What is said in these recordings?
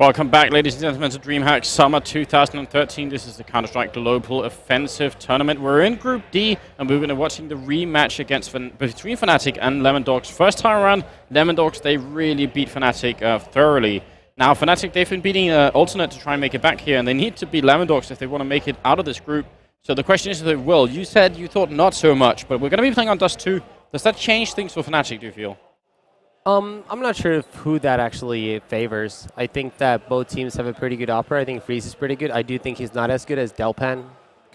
Welcome back, ladies and gentlemen, to Dreamhack Summer 2013. This is the Counter-Strike Global Offensive Tournament. We're in Group D, and we're going to be watching the rematch between Fnatic and Lemondogs. First time around, Lemondogs, they really beat Fnatic thoroughly. Now, Fnatic, they've been beating Alternate to try and make it back here, and they need to beat Lemondogs if they want to make it out of this group. So the question is, Will, you said you thought not so much, but we're going to be playing on Dust 2. Does that change things for Fnatic, do you feel? I'm not sure who that actually favors. I think that both teams have a pretty good opera. I think Freeze is pretty good. I do think he's not as good as Delpan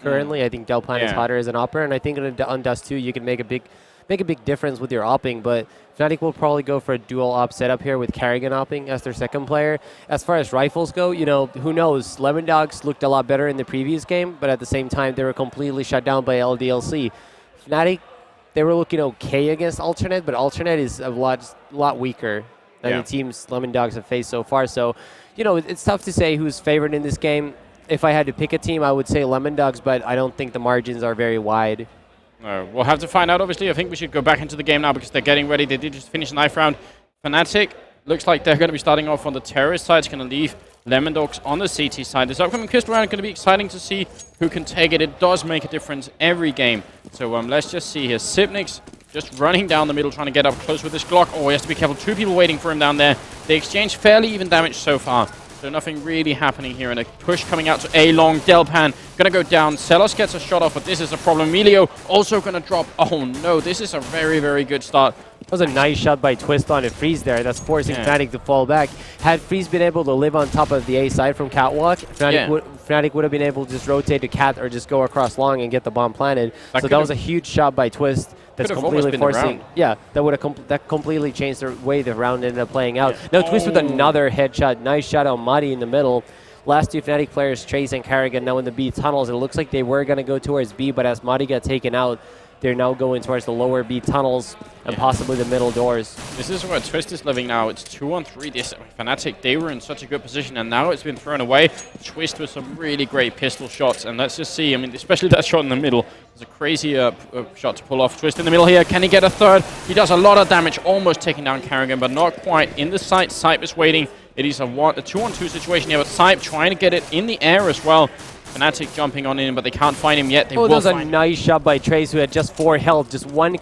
currently. I think Delpan is hotter as an opera, and I think on Dust 2 you can make a big difference with your opping, but Fnatic will probably go for a dual op setup here with Karrigan opping as their second player. As far as rifles go, you know, who knows? Lemondogs looked a lot better in the previous game, but at the same time they were completely shut down by LDLC. Fnatic, they were looking okay against Alternate, but Alternate is a lot weaker than the teams Lemondogs have faced so far. So, you know, it's tough to say who's favored in this game. If I had to pick a team, I would say Lemondogs, but I don't think the margins are very wide. No, we'll have to find out, obviously. I think we should go back into the game now because they're getting ready. They did just finish the knife round. Fnatic looks like they're going to be starting off on the terrorist side. It's going to leave Lemondogs on the CT side. This upcoming pistol round is going to be exciting to see who can take it. It does make a difference every game. So let's just see here. Sipnix just running down the middle, trying to get up close with this Glock. Oh, he has to be careful. Two people waiting for him down there. They exchange fairly even damage so far. So nothing really happening here. And a push coming out to A-Long. Delpan going to go down. Celos gets a shot off, but this is a problem. Emilio also going to drop. Oh, no. This is a very, very good start. That was a nice shot by Twist on a Freeze there. That's forcing Fnatic to fall back. Had Freeze been able to live on top of the A side from Catwalk, Fnatic would have been able to just rotate to Cat or just go across long and get the bomb planted. So that was a huge shot by Twist. That's completely forcing. Yeah, that completely changed the way the round ended up playing out. Now Twist with another headshot. Nice shot on Madi in the middle. Last two Fnatic players, Trace and Karrigan, now in the B tunnels. It looks like they were going to go towards B, but as Madi got taken out, they're now going towards the lower B tunnels and possibly the middle doors. This is where Twist is living now. It's 2-on-3. This Fnatic, they were in such a good position, and now it's been thrown away. Twist with some really great pistol shots, and let's just see. I mean, especially that shot in the middle. It's a crazy shot to pull off. Twist in the middle here. Can he get a third? He does a lot of damage, almost taking down Karrigan, but not quite. In the sight, Sipe is waiting. It is a 2-on-2 situation here, but Sipe trying to get it in the air as well. Fnatic jumping on in, but they can't find him yet. That was a nice shot by Trace, who had just 4 health. Just one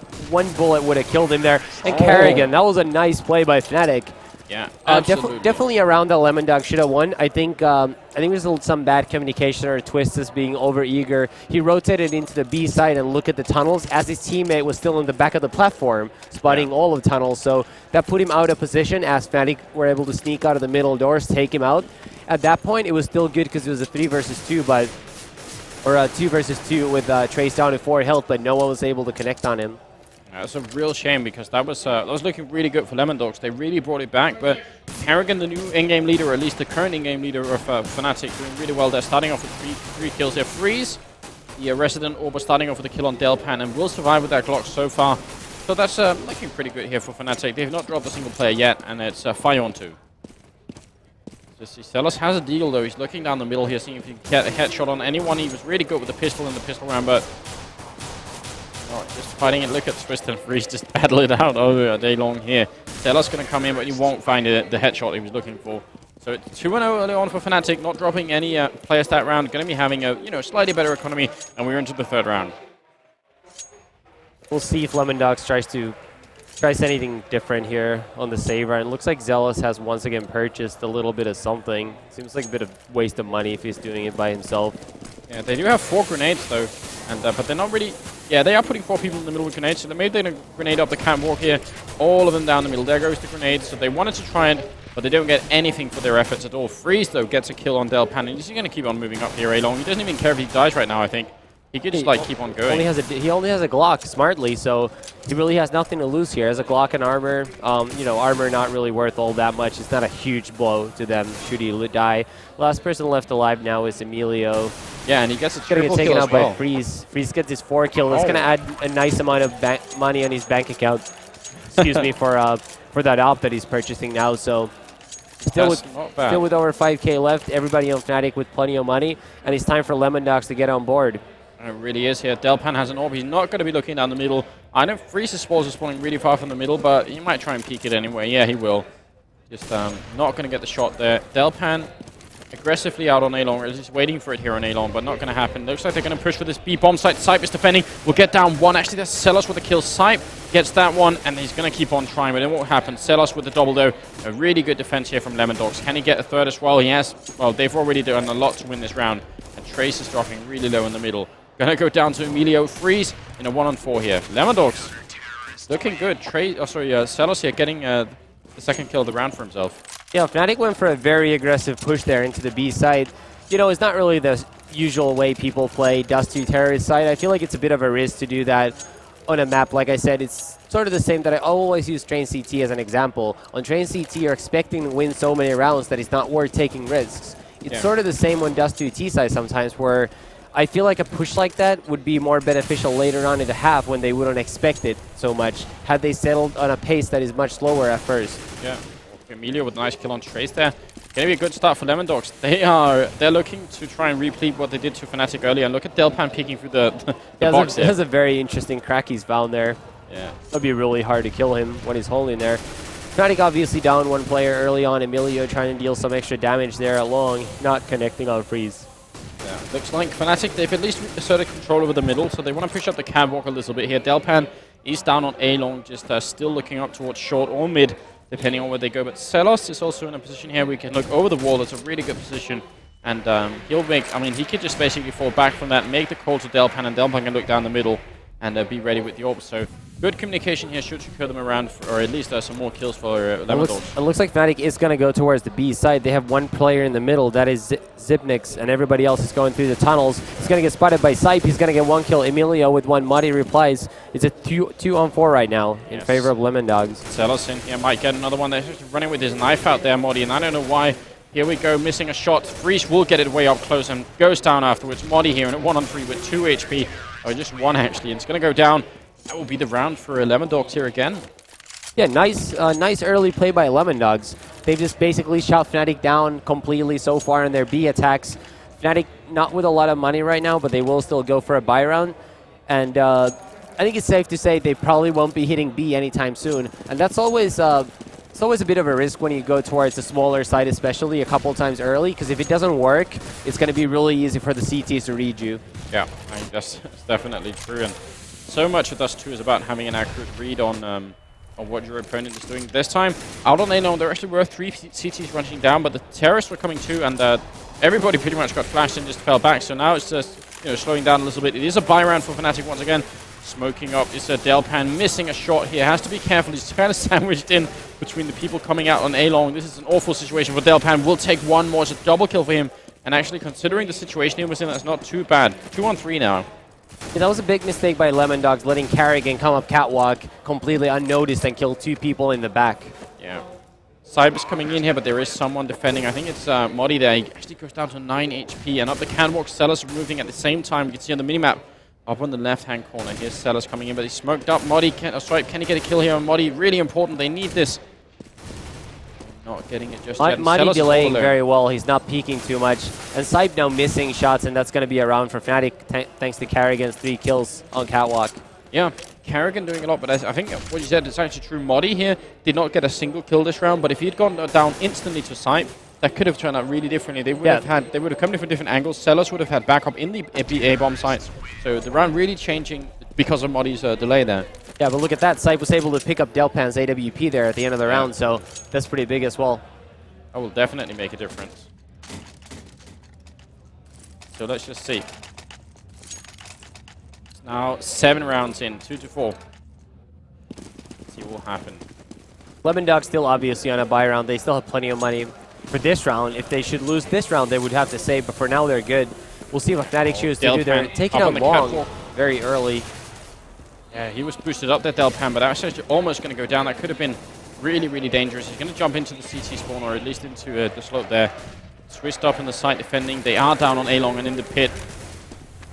bullet would have killed him there. And Karrigan, that was a nice play by Fnatic. Yeah, absolutely. Definitely around the Lemondog should have won. I think there's some bad communication or Twist is being over-eager. He rotated into the B side and looked at the tunnels as his teammate was still in the back of the platform, spotting all of the tunnels. So that put him out of position as Fnatic were able to sneak out of the middle doors, take him out. At that point, it was still good because it was a 3 versus 2, or a 2 versus 2 with Trace down to 4 health, but no one was able to connect on him. That's a real shame because that was looking really good for Lemondogs. They really brought it back, but Karrigan, the new in-game leader, or at least the current in-game leader of Fnatic, doing really well. They're starting off with three kills there. Freeze, the Resident Orb, starting off with a kill on Delpan, and will survive with that Glock so far. So that's looking pretty good here for Fnatic. They've not dropped a single player yet, and it's 5-on-2. Just see Celos has a deal though. He's looking down the middle here, seeing if he can get a headshot on anyone. He was really good with the pistol in the pistol round, but just fighting it. Look at Twist and Freeze just battle it out over a day long here. Celos going to come in, but he won't find the headshot he was looking for. So it's 2-0 early on for Fnatic, not dropping any player stat round. Going to be having a slightly better economy, and we're into the third round. We'll see if Lemondogs tries anything different here on the save round. It looks like Zealous has once again purchased a little bit of something. Seems like a bit of waste of money if he's doing it by himself. Yeah, they do have 4 grenades though, and but they're not really. Yeah, they are putting 4 people in the middle with grenades, so they made a grenade up the catwalk here. All of them down the middle. There goes the grenades. So they wanted to try it, but they don't get anything for their efforts at all. Freeze though gets a kill on Delpan, and he's going to keep on moving up here A-Long. He doesn't even care if he dies right now, I think. He could just keep on going. He only has a Glock smartly, so he really has nothing to lose here. As a Glock and armor, armor not really worth all that much. It's not a huge blow to them should he die. Last person left alive now is Emilio. Yeah, and he gets a triple kill. He's going to get taken out by Freeze. Freeze gets his 4 kill. That's going to add a nice amount of money on his bank account. Excuse me, for that op that he's purchasing now. So still with over 5K left, everybody on Fnatic with plenty of money, and it's time for Lemondogs to get on board. It really is here. Delpan has an orb. He's not going to be looking down the middle. I know Freeze's spawns are spawning really far from the middle, but he might try and peek it anyway. Yeah, he will. Just not going to get the shot there. Delpan aggressively out on A-Long, or at least waiting for it here on A-Long, but not going to happen. Looks like they're going to push for this B-bomb site. Sipe is defending. Will get down one. Actually, that's Celos with the kill. Sipe gets that one, and he's going to keep on trying, but it won't happen. Celos with the double, though. A really good defense here from Lemondogs. Can he get a third as well? He has. Well, they've already done a lot to win this round, and Trace is dropping really low in the middle. Going to go down to Emilio. Freeze in a 1-on-4 here. Lemondogs looking good. Celos here getting the second kill of the round for himself. Yeah, Fnatic went for a very aggressive push there into the B side. You know, it's not really the usual way people play Dust 2 Terrorist side. I feel like it's a bit of a risk to do that on a map. Like I said, it's sort of the same that I always use Train CT as an example. On Train CT, you're expecting to win so many rounds that it's not worth taking risks. It's sort of the same on Dust 2 T side sometimes, where I feel like a push like that would be more beneficial later on in the half when they wouldn't expect it so much, had they settled on a pace that is much slower at first. Yeah. Emilio with a nice kill on Trace there. Gonna be a good start for Lemondogs. They're looking to try and repeat what they did to Fnatic earlier. And look at Delpan peeking through the box there. That's a very interesting crack he's found there. Yeah. It'll be really hard to kill him when he's holding there. Fnatic obviously down one player early on. Emilio trying to deal some extra damage there along, not connecting on Freeze. Yeah. Looks like Fnatic, they've at least asserted control over the middle, so they want to push up the catwalk a little bit here. Delpan is down on A-Long, just still looking up towards short or mid, depending on where they go. But Celos is also in a position here we can look over the wall. It's a really good position. And he'll make, I mean, he could just basically fall back from that, make the call to Delpan, and Delpan can look down the middle and be ready with the orb. So good communication here should secure them around, or at least some more kills for Lemondogs. It looks like Fnatic is going to go towards the B side. They have one player in the middle, that is Zipnix, and everybody else is going through the tunnels. He's going to get spotted by Sipe. He's going to get one kill. Emilio with one. Muddy replies. It's a 2-on-4 right now in favor of Lemondogs. Celos in here might get another one. They're just running with his knife out there, Muddy, and I don't know why. Here we go, missing a shot. Freeze will get it way up close and goes down afterwards. Muddy here in a 1-on-3 with 2 HP. Or just 1 actually, and it's going to go down. That will be the round for Lemondogs here again. Yeah, nice early play by Lemondogs. They've just basically shot Fnatic down completely so far in their B attacks. Fnatic not with a lot of money right now, but they will still go for a buy round. And I think it's safe to say they probably won't be hitting B anytime soon. And that's always it's always a bit of a risk when you go towards the smaller side, especially a couple times early, because if it doesn't work, it's going to be really easy for the CTs to read you. Yeah, I think that's definitely true. And so much of Dust 2 is about having an accurate read on what your opponent is doing. This time, out on A-Long, there actually were 3 CTs rushing down, but the terrorists were coming too, and everybody pretty much got flashed and just fell back. So now it's just slowing down a little bit. It is a buy round for Fnatic once again. Smoking up is Delpan, missing a shot here. Has to be careful. He's kind of sandwiched in between the people coming out on A-Long. This is an awful situation for Delpan. Will take one more. It's a double kill for him. And actually, considering the situation he was in, that's not too bad. 2-on-3 now. Yeah, that was a big mistake by Lemondogs, letting Carrigan come up catwalk completely unnoticed and kill 2 people in the back. Yeah. Cyber's coming in here, but there is someone defending. I think it's Muddy there. He actually goes down to 9 HP. And up the catwalk, Celos moving at the same time. You can see on the minimap, up on the left-hand corner, here's Celos coming in, but he's smoked up. Muddy, Stripe, can he get a kill here on Muddy? Really important. They need this. Not getting it just yet. Muddy delaying very well. He's not peeking too much. And Sipe now missing shots, and that's going to be a round for Fnatic, thanks to Carrigan's 3 kills on catwalk. Yeah, Carrigan doing a lot, but I think what you said is actually true. Muddy here did not get a single kill this round, but if he'd gone down instantly to Sipe, that could have turned out really differently. They would have come in from different angles. Celos would have had backup in the A-bomb site. So the round really changing because of Muddy's delay there. Yeah, but look at that. Sipe was able to pick up Delpan's AWP there at the end of the round, so that's pretty big as well. That will definitely make a difference. So let's just see. It's now 7 rounds in, 2-4. Let's see what will happen. Lemondogs still obviously on a buy round. They still have plenty of money for this round. If they should lose this round, they would have to save, but for now they're good. We'll see what Fnatic choose to do. They're taking out long very early. Yeah, he was boosted up there, Delpan, but that was actually almost going to go down. That could have been really, really dangerous. He's going to jump into the CT spawn, or at least into the slope there. Switched up in the site defending. They are down on A-Long and in the pit.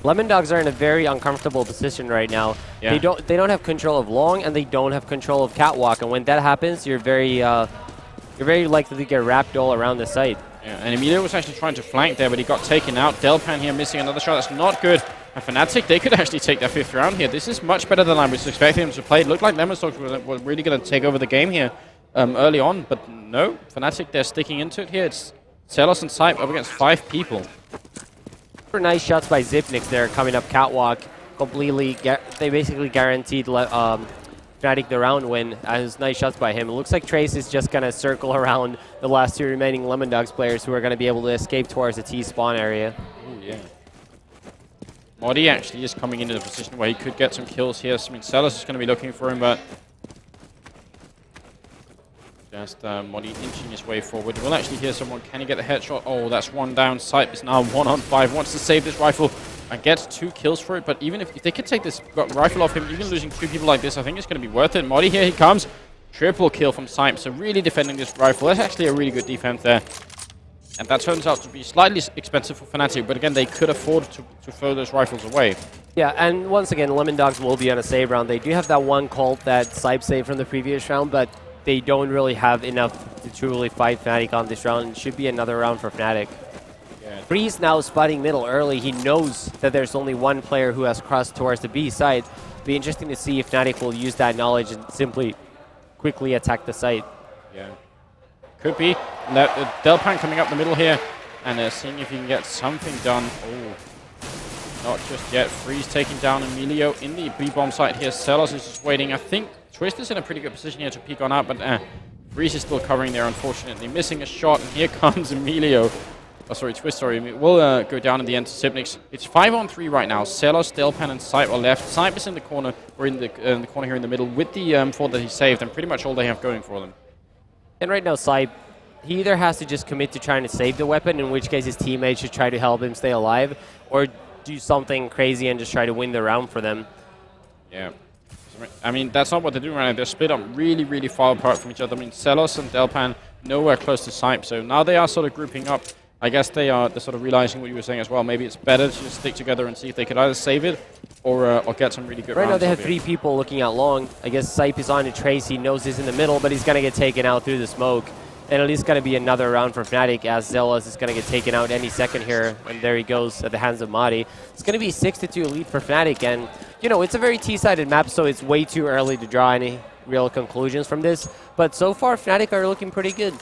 Lemondogs are in a very uncomfortable position right now. Yeah. They don't have control of long, and they don't have control of catwalk. And when that happens, you're very likely to get wrapped all around the site. Yeah, and Emilio was actually trying to flank there, but he got taken out. Delpan here missing another shot. That's not good. And Fnatic, they could actually take their 5th round here. This is much better than I was expecting them to play. It looked like Lemondogs were really going to take over the game here. early on, but no. Fnatic, they're sticking into it here. It's Celos and Sype up against 5 people. Super nice shots by Zipnix there coming up catwalk. Completely, they basically guaranteed Fnatic the round win. As nice shots by him. It looks like Trace is just going to circle around the last 2 remaining Lemondogs players who are going to be able to escape towards the T spawn area. Ooh, yeah. Modi actually is coming into the position where he could get some kills here. I mean, Celos is going to be looking for him, but just Modi inching his way forward. We'll actually hear someone. Can he get the headshot? Oh, that's one down. Sype is now 1-on-5. Wants to save this rifle and gets 2 kills for it. But even if they could take this rifle off him, even losing 2 people like this, I think it's going to be worth it. Modi, here he comes. Triple kill from Sype. So really defending this rifle. That's actually a really good defense there. And that turns out to be slightly expensive for Fnatic, but again, they could afford to throw those rifles away. Yeah, and once again, Lemondogs will be on a save round. They do have that one cult that Sype saved from the previous round, but they don't really have enough to truly fight Fnatic on this round. It should be another round for Fnatic. Yeah. Freeze now spotting middle early. He knows that there's only one player who has crossed towards the B side. Be interesting to see if Fnatic will use that knowledge and simply quickly attack the site. Yeah. Could be. Delpan coming up the middle here, and seeing if he can get something done. Oh, not just yet. Freeze taking down Emilio in the B-bomb site here. Celos is just waiting. I think Twist is in a pretty good position here to peek on out, but Freeze is still covering there, unfortunately. Missing a shot, and here comes Emilio. Oh, sorry, Twist, sorry. We'll go down in the end to Zipnix. It's 5-on-3 right now. Celos, Delpan, and Sype are left. Sype is in the corner, or in the corner here in the middle, with the fort that he saved, and pretty much all they have going for them. And right now, Sype, he either has to just commit to trying to save the weapon, in which case his teammates should try to help him stay alive, or do something crazy and just try to win the round for them. Yeah. I mean, that's not what they're doing right now. They're split up really, really far apart from each other. I mean, Celos and Delpan nowhere close to Sype, so now they are sort of grouping up. I guess they're sort of realizing what you were saying as well. Maybe it's better to just stick together and see if they could either save it or get some really good rounds. Right now they have 3 people looking out long. I guess Sype is on to Trace. He knows he's in the middle, but he's going to get taken out through the smoke. And at least going to be another round for Fnatic, as Zealous is going to get taken out any second here. And there he goes at the hands of Madi. It's going to be 6-2 lead for Fnatic. And, you know, it's a very T-sided map, so it's way too early to draw any real conclusions from this. But so far, Fnatic are looking pretty good.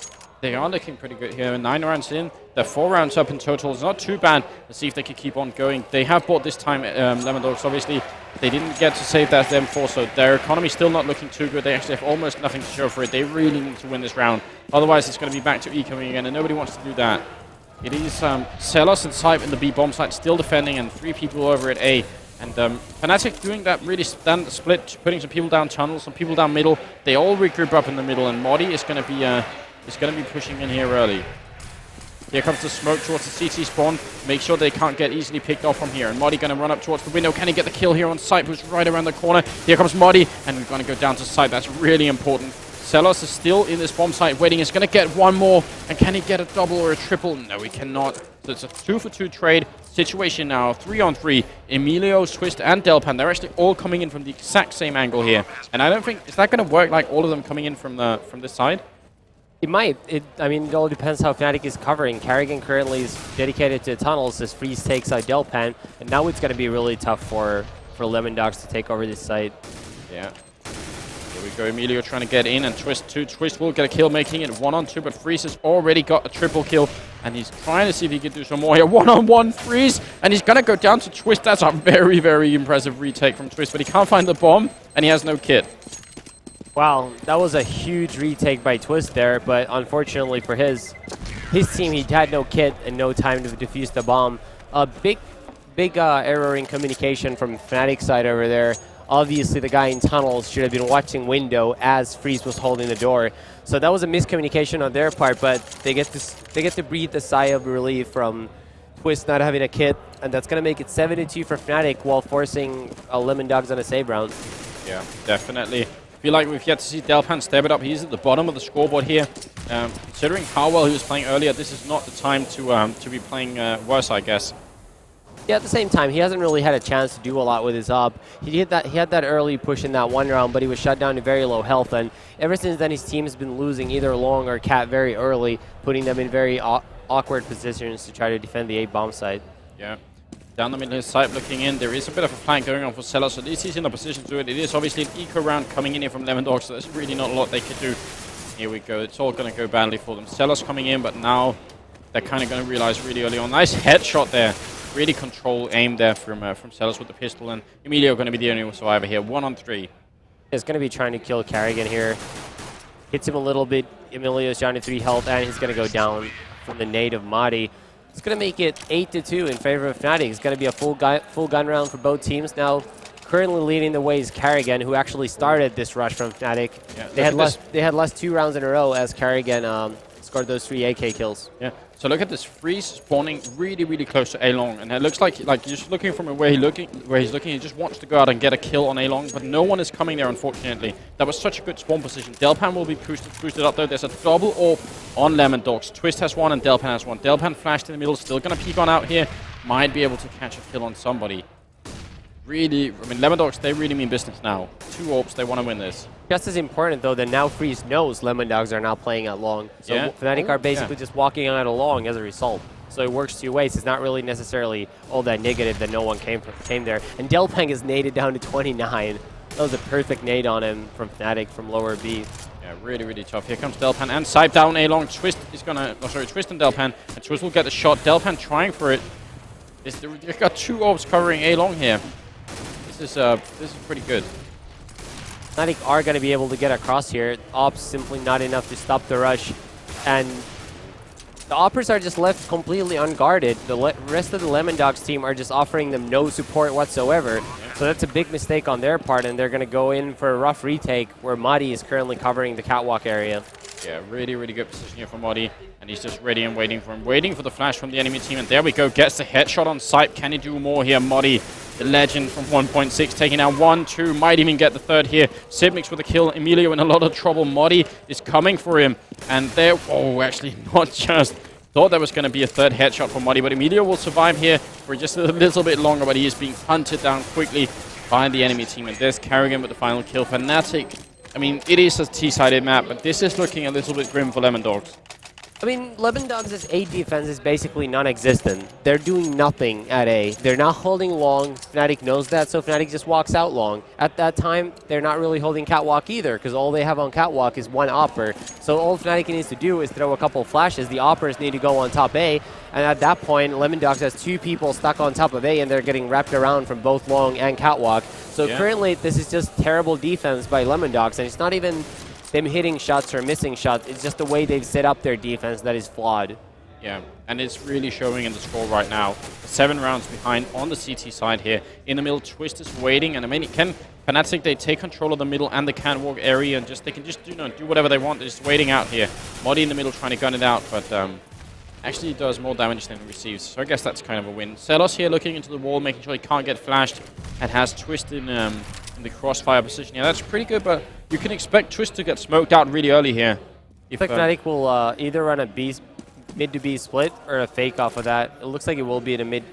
They are looking pretty good here. 9 rounds in. They're 4 rounds up in total. It's not too bad. Let's see if they can keep on going. They have bought this time Lemondogs. Obviously, they didn't get to save that M4, so their economy still not looking too good. They actually have almost nothing to show for it. They really need to win this round. Otherwise, it's going to be back to ecoing again, and nobody wants to do that. It is Celos and Sype in the B bomb site still defending, and 3 people over at A. And Fnatic doing that really standard split, putting some people down tunnels, some people down middle. They all regroup up in the middle, and Modi is going to be pushing in here early. Here comes the smoke towards the CT spawn. Make sure they can't get easily picked off from here. And Modi going to run up towards the window. Can he get the kill here on Sype, who's right around the corner? Here comes Modi, and we're going to go down to Sype. That's really important. Celos is still in this bomb site waiting. He's going to get one more. And can he get a double or a triple? No, he cannot. So it's a 2-for-2 trade situation now. 3-on-3. Emilio, Twist, and Delpan. They're actually all coming in from the exact same angle here. And I don't think... Is that going to work, like all of them coming in from this side? It might. I mean, it all depends how Fnatic is covering. Carrigan currently is dedicated to tunnels as Freeze takes out Delpan, and now it's going to be really tough for Lemondogs to take over this site. Yeah. Here we go. Emilio trying to get in, and Twist will get a kill, making it 1-on-2, but Freeze has already got a triple kill, and he's trying to see if he can do some more here. 1-on-1 Freeze, and he's going to go down to Twist. That's a very, very impressive retake from Twist, but he can't find the bomb, and he has no kit. Wow, that was a huge retake by Twist there, but unfortunately for his team, he had no kit and no time to defuse the bomb. A big error in communication from Fnatic's side over there. Obviously, the guy in tunnels should have been watching window as Freeze was holding the door. So that was a miscommunication on their part, but they get to breathe a sigh of relief from Twist not having a kit, and that's going to make it 7-2 for Fnatic while forcing Lemondogs on a save round. Yeah, definitely. I feel like we've yet to see Delpan step it up. He's at the bottom of the scoreboard here. Considering how well he was playing earlier, this is not the time to be playing worse, I guess. Yeah, at the same time, he hasn't really had a chance to do a lot with his up. He had that early push in that one round, but he was shut down to very low health. And ever since then, his team has been losing either Long or Cat very early, putting them in very awkward positions to try to defend the A bomb site. Yeah. Down the middle of his side looking in. There is a bit of a flank going on for Celos, so at least he's in a position to do it. It is obviously an eco round coming in here from Lemondogs, so there's really not a lot they could do. Here we go. It's all going to go badly for them. Sellers coming in, but now they're kind of going to realize really early on. Nice headshot there. Really controlled aim there from Sellers with the pistol. And Emilio going to be the only survivor here. 1-on-3. He's going to be trying to kill Carrigan here. Hits him a little bit. Emilio's down to 3 health, and he's going to go down from the nade of Madi. It's going to make it 8-2 in favor of Fnatic. It's going to be a full gun round for both teams. Now, currently leading the way is Carrigan, who actually started this rush from Fnatic. Yeah, they had lost 2 rounds in a row as Carrigan scored those 3 AK kills. Yeah. So look at this, Freeze spawning really, really close to A-Long, and it looks like just looking from where he's looking, he just wants to go out and get a kill on A-Long, but no one is coming there, unfortunately. That was such a good spawn position. Delpan will be boosted up, though. There's a double AWP on Lemondogs. Twist has 1 and Delpan has 1. Delpan flashed in the middle, still going to peek on out here. Might be able to catch a kill on somebody. Really, I mean, Lemondogs, they really mean business now. 2 AWPs, they want to win this. Just as important, though, that now Freeze knows Lemondogs are now playing at long. So Fnatic are basically just walking on at long as a result. So it works 2 ways. It's not really necessarily all that negative that no one came there. And Delpeng is naded down to 29. That was a perfect nade on him from Fnatic from lower B. Yeah, really, really tough. Here comes Delpan and Sipe down A-Long. Twist is going to, Twist and Delpan. And Twist will get the shot. Delpan trying for it. They've got 2 AWPs covering A-Long here. This is pretty good. Fnatic are going to be able to get across here. Ops simply not enough to stop the rush. And the Oppers are just left completely unguarded. The rest of the Lemondogs team are just offering them no support whatsoever. Yeah. So that's a big mistake on their part, and they're going to go in for a rough retake where Madi is currently covering the catwalk area. Yeah, really, really good position here for Madi. And he's just ready and waiting for him. Waiting for the flash from the enemy team. And there we go. Gets the headshot on Sipe. Can he do more here? Madi, the legend from 1.6, taking down 1, 2. Might even get the 3rd here. Sibnix with a kill. Emilio in a lot of trouble. Madi is coming for him. And there, oh, actually not just. Thought there was going to be a 3rd headshot for Madi. But Emilio will survive here for just a little bit longer. But he is being hunted down quickly by the enemy team. And there's Carrigan with the final kill. Fnatic. I mean, it is a T-sided map, but this is looking a little bit grim for Lemondogs. I mean, Lemondogs' A defense is basically non-existent. They're doing nothing at A. They're not holding long. Fnatic knows that, so Fnatic just walks out long. At that time, they're not really holding catwalk either, because all they have on catwalk is 1 Opper. So all Fnatic needs to do is throw a couple flashes. The Oppers need to go on top A, and at that point, Lemondogs has 2 people stuck on top of A, and they're getting wrapped around from both long and catwalk. So currently, this is just terrible defense by Lemondogs, and it's not even them hitting shots or missing shots. It's just the way they've set up their defense that is flawed. Yeah, and it's really showing in the score right now. 7 rounds behind on the CT side here. In the middle, Twist is waiting, and I mean, Fnatic, they take control of the middle and the catwalk area, and they can just do whatever they want. They're just waiting out here. Modi in the middle trying to gun it out, but actually does more damage than he receives. So I guess that's kind of a win. Celos here looking into the wall, making sure he can't get flashed, and has Twist in the crossfire position. Yeah, that's pretty good, but you can expect Twist to get smoked out really early here. If Fnatic will either run a mid to B split or a fake off of that. It looks like it will be a mid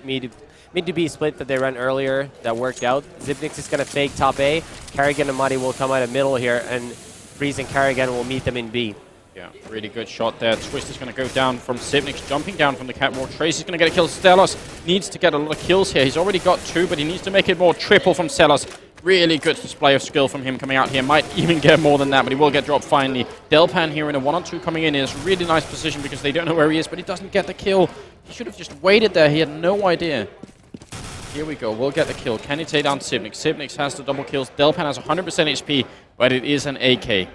to B split that they ran earlier that worked out. Zipnix is going to fake top A. Carrigan and Madi will come out of middle here, and Freeze and Carrigan will meet them in B. Yeah, really good shot there. Twist is going to go down from Zipnix, jumping down from the catwalk. Trace is going to get a kill. Stelos needs to get a lot of kills here. He's already got 2, but he needs to make it more. Triple from Stelos. Really good display of skill from him coming out here. Might even get more than that, but he will get dropped finally. Delpan here in a 1-on-2 coming in is a really nice position because they don't know where he is, but he doesn't get the kill. He should have just waited there. He had no idea. Here we go. We'll get the kill. Can he take down Zipnix? Zipnix has the double kills. Delpan has 100% HP, but it is an AK.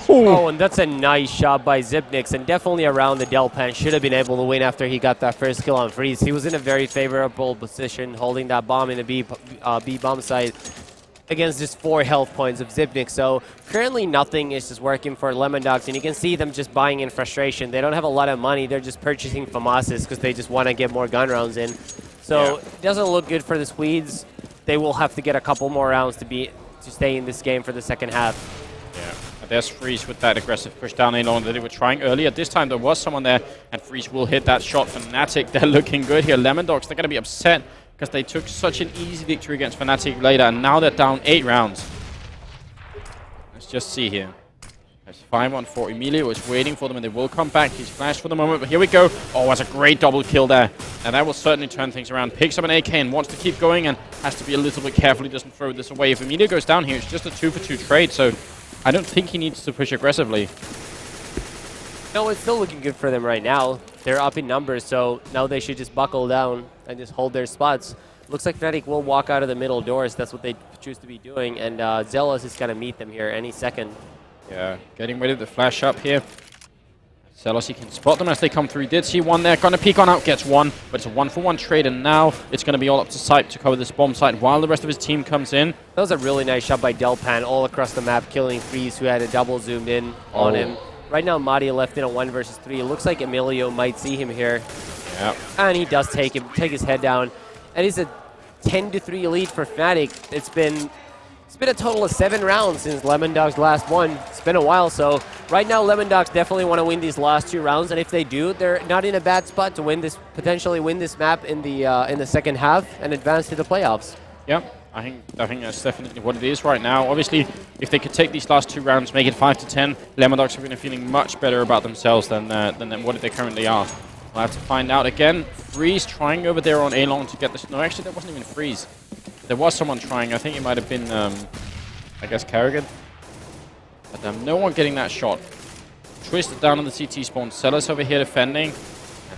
Oh, and that's a nice shot by Zipnix, and definitely around the Delpan. Should have been able to win after he got that first kill on Freeze. He was in a very favorable position, holding that bomb in the B bomb site against just 4 health points of Zipnix. So currently nothing is just working for Lemondogs, and you can see them just buying in frustration. They don't have a lot of money. They're just purchasing FAMASs because they just want to get more gun rounds in. So it doesn't look good for the Swedes. They will have to get a couple more rounds to stay in this game for the second half. Yeah. There's Freeze with that aggressive push down along that they were trying earlier. This time there was someone there, and Freeze will hit that shot. Fnatic, they're looking good here. Lemondogs, they're going to be upset because they took such an easy victory against Fnatic later, and now they're down 8 rounds. Let's just see here. There's 5-on-4. Emilio is waiting for them, and they will come back. He's flashed for the moment, but here we go. Oh, that's a great double kill there. And that will certainly turn things around. Picks up an AK and wants to keep going, and has to be a little bit careful he doesn't throw this away. If Emilio goes down here, it's just a 2-for-2 trade, so I don't think he needs to push aggressively. No, it's still looking good for them right now. They're up in numbers, so now they should just buckle down and just hold their spots. Looks like Fnatic will walk out of the middle doors. That's what they choose to be doing, and Zealous is going to meet them here any second. Yeah, getting ready to flash up here. Zealous, he can spot them as they come through. He did see one there. Gonna peek on out, gets one, but it's a 1-for-1 trade, and now it's going to be all up to Sipe to cover this bomb site while the rest of his team comes in. That was a really nice shot by Delpan all across the map, killing Freeze, who had a double zoomed in on him. Right now, Madi left in a 1 versus 3. It looks like Emilio might see him here. Yeah. And he does take his head down. And it's a 10-3 lead for Fnatic. It's been a total of 7 rounds since Lemondogs last won. It's been a while, so right now Lemondogs definitely want to win these last 2 rounds. And if they do, they're not in a bad spot to win this, potentially win this map in the second half and advance to the playoffs. Yeah. I think that's definitely what it is right now. Obviously, if they could take these last 2 rounds, make it 5-10, Lemondogs are going to be feeling much better about themselves than what they currently are. We'll have to find out again. Freeze trying over there on A-Long to get this. No, actually, that wasn't even Freeze. There was someone trying. I think it might have been, I guess, Kerrigan. But no one getting that shot. Twisted down on the CT spawn. Sellers over here defending.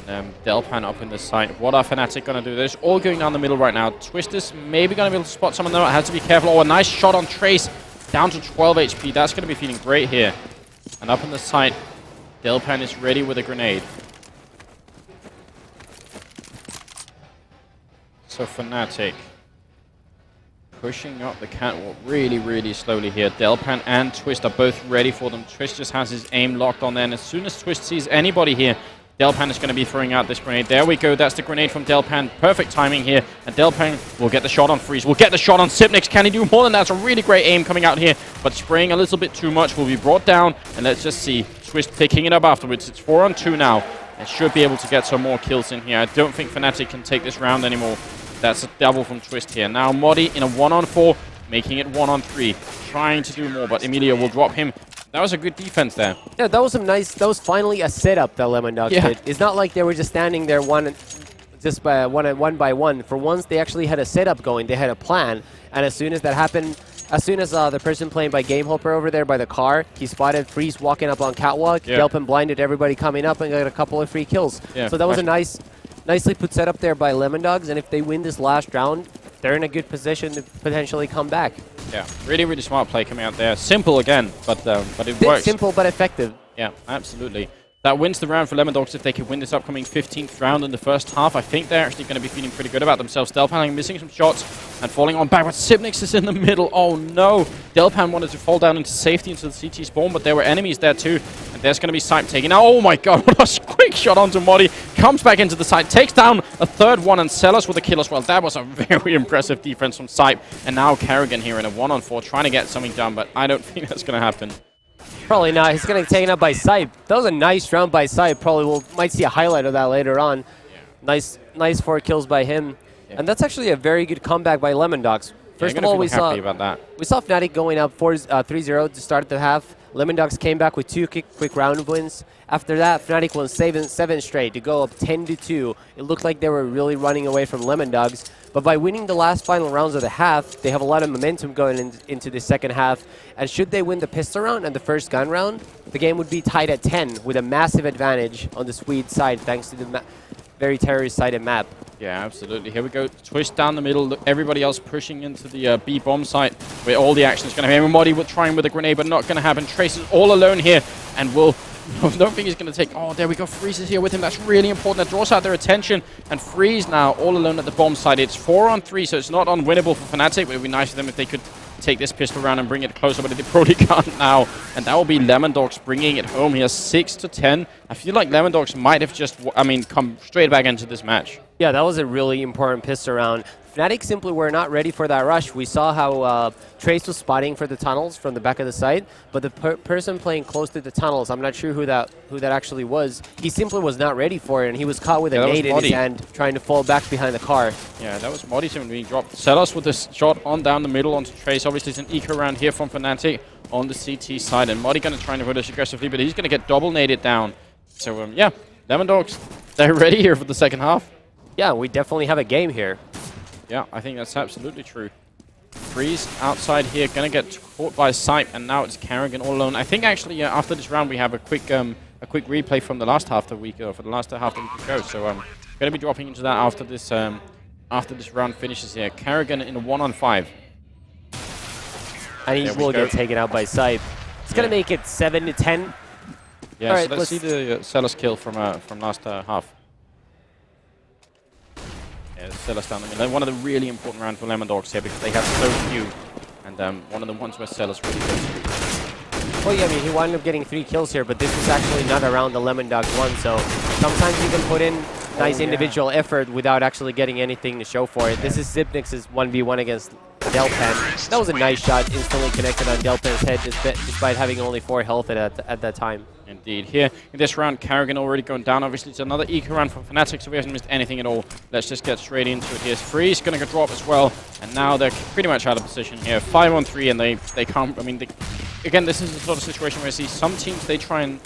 And Delpan up in the site. What are Fnatic going to do? They're just all going down the middle right now. Twister's maybe going to be able to spot someone there. I have to be careful. Oh, a nice shot on Trace. Down to 12 HP. That's going to be feeling great here. And up in the site, Delpan is ready with a grenade. So Fnatic pushing up the catwalk really, really slowly here. Delpan and Twist are both ready for them. Twist just has his aim locked on there. And as soon as Twist sees anybody here, Delpan is going to be throwing out this grenade. There we go. That's the grenade from Delpan. Perfect timing here. And Delpan will get the shot on Freeze. Will get the shot on Sipnix. Can he do more than that? It's a really great aim coming out here. But spraying a little bit too much will be brought down. And let's just see. Twist picking it up afterwards. It's 4-on-2 now. And should be able to get some more kills in here. I don't think Fnatic can take this round anymore. That's a double from Twist here. Now Modi in a 1-on-4. Making it 1-on-3. Trying to do more. But Emilio will drop him. That was a good defense there. Yeah, that was some nice. That was finally a setup that Lemondogs did. It's not like they were just standing there one by one. For once, they actually had a setup going. They had a plan. And as soon as that happened, as soon as the person playing by Game Hopper over there by the car, he spotted Freeze walking up on catwalk. Yeah. Delpan blinded everybody coming up and got a couple of free kills. Yeah, so that was a nicely put setup there by Lemondogs. And if they win this last round, they're in a good position to potentially come back. Yeah, really, really smart play coming out there. Simple again, but it works. Simple but effective. Yeah, absolutely. That wins the round for Lemondogs if they can win this upcoming 15th round in the first half. I think they're actually going to be feeling pretty good about themselves. Delpan missing some shots and falling on back, but Sipnix is in the middle. Oh no! Delpan wanted to fall down into safety into the CT spawn, but there were enemies there too. And there's going to be Sipe taking out. Oh my god, what a quick shot onto Modi. Comes back into the site, takes down a third one, and Sellers with a kill as well. That was a very impressive defense from Sipe. And now Kerrigan here in a 1-on-4 trying to get something done, but I don't think that's going to happen. Probably not. He's going to get taken up by Sipe. That was a nice round by Sipe. Probably might see a highlight of that later on. Yeah. Nice 4 kills by him. Yeah. And that's actually a very good comeback by Lemondogs. First of all, we saw Fnatic going up 3-0 to start the half. Lemondogs came back with 2 quick round wins. After that, Fnatic won 7 straight to go up 10-2. It looked like they were really running away from Lemondogs. But by winning the last final rounds of the half, they have a lot of momentum going into the second half. And should they win the pistol round and the first gun round, the game would be tied at 10 with a massive advantage on the Swede side thanks to the very terrorist-sided map. Yeah, absolutely. Here we go. Twist down the middle. Look, everybody else pushing into the B bomb site where all the action is going to be. Modi will try with a grenade, but not going to happen. Trace is all alone here and will... I don't think he's going to take... Oh, there we go. Freeze is here with him. That's really important. That draws out their attention. And Freeze now all alone at the bomb site. It's 4-on-3, so it's not unwinnable for Fnatic. But it would be nice for them if they could take this pistol round and bring it closer, but they probably can't now. And that will be Lemondogs bringing it home here, 6-10. I feel like Lemondogs might have just, come straight back into this match. Yeah, that was a really important pistol round. Fnatic simply were not ready for that rush. We saw how Trace was spotting for the tunnels from the back of the site, but the person playing close to the tunnels, I'm not sure who that actually was. He simply was not ready for it, and he was caught with a nade in his hand, trying to fall back behind the car. Yeah, that was Modi being dropped. Sellers with this shot on down the middle onto Trace. Obviously, it's an eco round here from Fnatic on the CT side, and Modi going to try to push aggressively, but he's going to get double naded down. So, yeah, Lemondogs, they're ready here for the second half. Yeah, we definitely have a game here. Yeah, I think that's absolutely true. Freeze outside here, gonna get caught by Sipe, and now it's Carrigan all alone. I think actually after this round we have a quick replay from the last half of the week, or for the last half of the week to go. So gonna be dropping into that after this round finishes here. Carrigan in a 1-on-5. And he will get taken out by Sipe. It's gonna make it 7-10. Yeah, all right, so let's see the Sellers kill from last half. Yeah, Sellers down the middle. One of the really important rounds for Lemondogs here because they have so few, and one of the ones where Sellers really goes through. Well, yeah, I mean, he wound up getting 3 kills here, but this is actually not a round the Lemondogs won, so sometimes you can put in nice individual effort without actually getting anything to show for it. This is Zipnix's 1v1 against Delpan. That was a nice shot, instantly connected on Delpan's head despite having only 4 health at that time. Indeed. Here in this round, Carrigan already going down. Obviously, it's another eco round for Fnatic, so we haven't missed anything at all. Let's just get straight into it. Here's Freeze going to drop as well, and now they're pretty much out of position here. 5-on-3, and they can't. I mean, again, this is the sort of situation where I see some teams they try and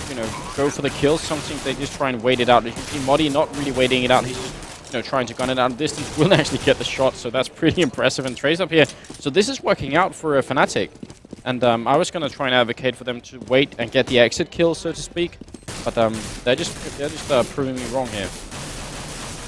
go for the kills. Some teams they just try and wait it out. You can see Modi not really waiting it out. He's just trying to gun it out of distance. Will actually get the shot, so that's pretty impressive. And Trace up here. So this is working out for a Fnatic. And I was going to try and advocate for them to wait and get the exit kill, so to speak. But they're just proving me wrong here.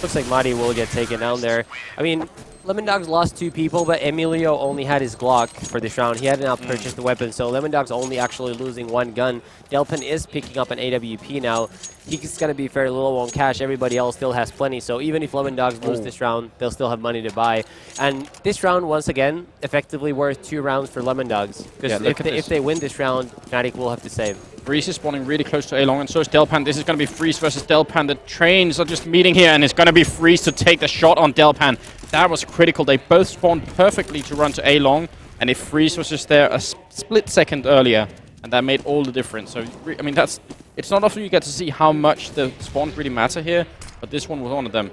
Looks like Madi will get taken down there. I mean, Lemondogs lost 2 people, but Emilio only had his Glock for this round. He hadn't out-purchased the weapon, so Lemondogs only actually losing 1 gun. Delpan is picking up an AWP now. He's going to be fairly low on cash. Everybody else still has plenty, so even if Lemondogs lose this round, they'll still have money to buy. And this round, once again, effectively worth 2 rounds for Lemondogs. Because if they win this round, Fnatic will have to save. Freeze is spawning really close to A-Long, and so is Delpan. This is going to be Freeze versus Delpan. The trains are just meeting here, and it's going to be Freeze to take the shot on Delpan. That was critical. They both spawned perfectly to run to A-Long, and if Freeze was just there a split second earlier, and that made all the difference. So, I mean, it's not often you get to see how much the spawns really matter here, but this one was one of them.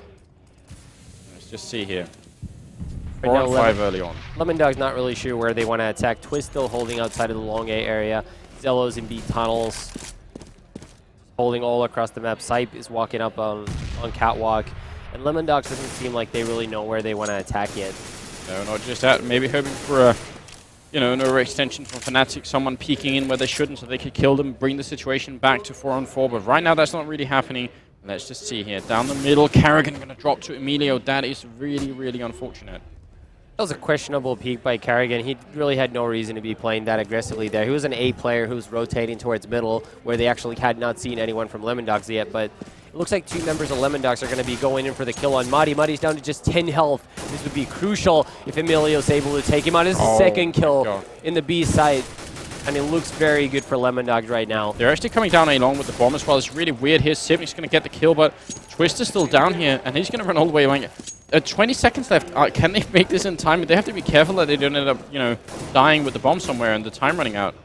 Let's just see here. 4-on-5 early on. Lemondogs not really sure where they want to attack. Twist still holding outside of the long A area. Zello's in B tunnels, holding all across the map. Sipe is walking up on Catwalk. And Lemondogs doesn't seem like they really know where they want to attack yet. No, not just that. Maybe hoping for a, an overextension from Fnatic, someone peeking in where they shouldn't so they could kill them, bring the situation back to 4-on-4. But right now that's not really happening. Let's just see here. Down the middle, Carrigan going to drop to Emilio. That is really, really unfortunate. That was a questionable peek by Carrigan. He really had no reason to be playing that aggressively there. He was an A player who was rotating towards middle, where they actually had not seen anyone from Lemondogs yet. But it looks like 2 members of Lemondogs are going to be going in for the kill on Madi. Madi's down to just 10 health. This would be crucial if Emilio's able to take him out. His second kill in the B site. And it looks very good for Lemondogs right now. They're actually coming down along with the bomb as well. It's really weird here. Sivnik's going to get the kill, but Twist is still down here, and he's going to run all the way away. 20 seconds left. Can they make this in time? They have to be careful that they don't end up, dying with the bomb somewhere and the time running out.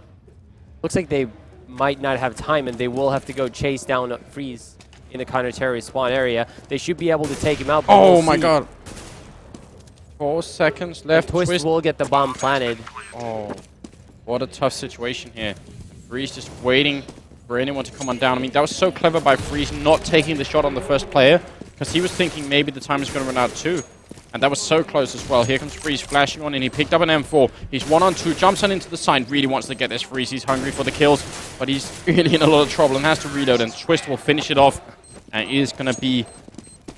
Looks like they might not have time, and they will have to go chase down Freeze in the counter-terrorist spawn area. They should be able to take him out. Oh my god. 4 seconds left. Twist will get the bomb planted. Oh, what a tough situation here. Freeze just waiting for anyone to come on down. I mean, that was so clever by Freeze not taking the shot on the first player, because he was thinking maybe the time is going to run out too. And that was so close as well. Here comes Freeze flashing on, and he picked up an M4. He's 1-on-2, jumps on into the side, really wants to get this Freeze. He's hungry for the kills, but he's really in a lot of trouble and has to reload, and Twist will finish it off, and it is going to be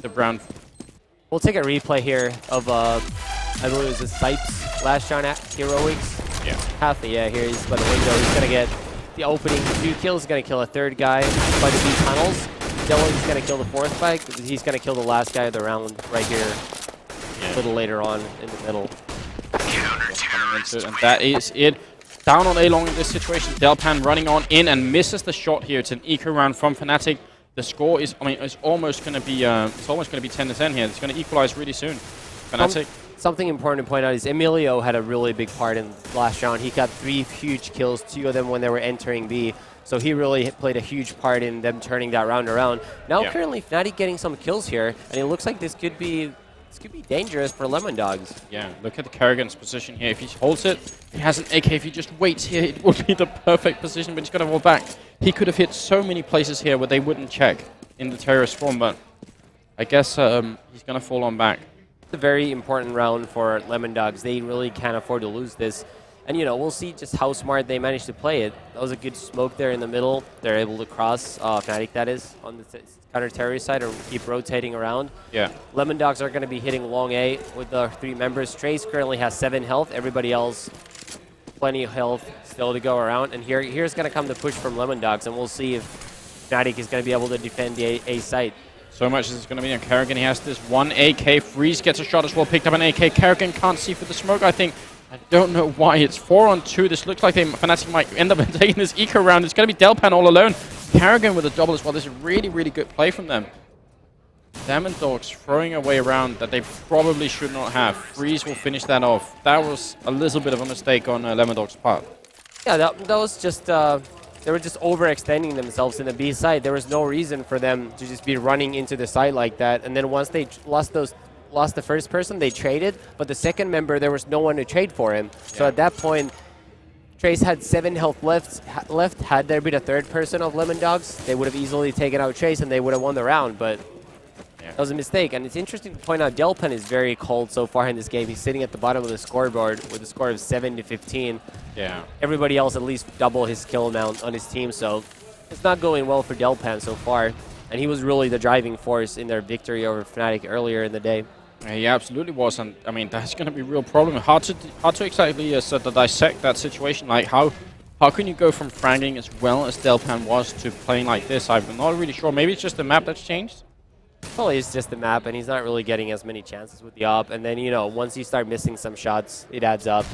the Brown. We'll take a replay here of, I believe it was Sipe's last round at Heroics. Yeah. Yeah, here he's by the window. He's going to get the opening 2 kills. He's going to kill a 3rd guy by the B tunnels. Dylan's going to kill the 4th guy. He's going to kill the last guy of the round right here. A little later on in the middle. And that is it. Down on A-Long in this situation. Delpan running on in and misses the shot here. It's an eco round from Fnatic. The score is, it's almost going to be 10-10 here. It's going to equalize really soon. Fnatic. Something important to point out is Emilio had a really big part in the last round. He got 3 huge kills, 2 of them when they were entering B. So he really played a huge part in them turning that round around. Now currently Fnatic getting some kills here, and it looks like this could be dangerous for Lemondogs. Yeah, look at the Carrigan's position here. If he holds it, he has an AK. If he just waits here, it would be the perfect position, but he's got to fall back. He could have hit so many places here where they wouldn't check in the terrorist form, but I guess he's going to fall on back. a very important round for Lemondogs. They really can't afford to lose this. And, we'll see just how smart they managed to play it. That was a good smoke there in the middle. They're able to cross, Fnatic that is, on the counter-terrorist side or keep rotating around. Yeah. Lemondogs are going to be hitting long A with the 3 members. Trace currently has 7 health. Everybody else, plenty of health still to go around. And here's going to come the push from Lemondogs, and we'll see if Fnatic is going to be able to defend the A site. So much as it's going to be on Karrigan. He has this 1 AK. Freeze gets a shot as well. Picked up an AK. Karrigan can't see for the smoke, I think. I don't know why. It's 4-on-2. This looks like Fnatic might end up taking this eco round. It's going to be Delpan all alone. Karrigan with a double as well. This is a really, really good play from them. Lemondogs throwing away a round that they probably should not have. Freeze will finish that off. That was a little bit of a mistake on Lemondogs' part. Yeah, that was just... they were just overextending themselves in the B side. There was no reason for them to just be running into the side like that. And then once they lost the first person, they traded. But the second member, there was no one to trade for him. So at that point, Trace had 7 health left. Had there been a third person of Lemondogs, they would have easily taken out Trace and they would have won the round. But that was a mistake. And it's interesting to point out Delpan is very cold so far in this game. He's sitting at the bottom of the scoreboard with a score of 7-15. Yeah. Everybody else at least double his kill amount on his team, so it's not going well for Delpan so far. And he was really the driving force in their victory over Fnatic earlier in the day. Yeah, he absolutely was, and I mean that's going to be a real problem. Hard to exactly sort of dissect that situation. Like how can you go from fragging as well as Delpan was to playing like this? I'm not really sure. Maybe it's just the map that's changed. Probably it's just the map, and he's not really getting as many chances with the op. And then once you start missing some shots, it adds up.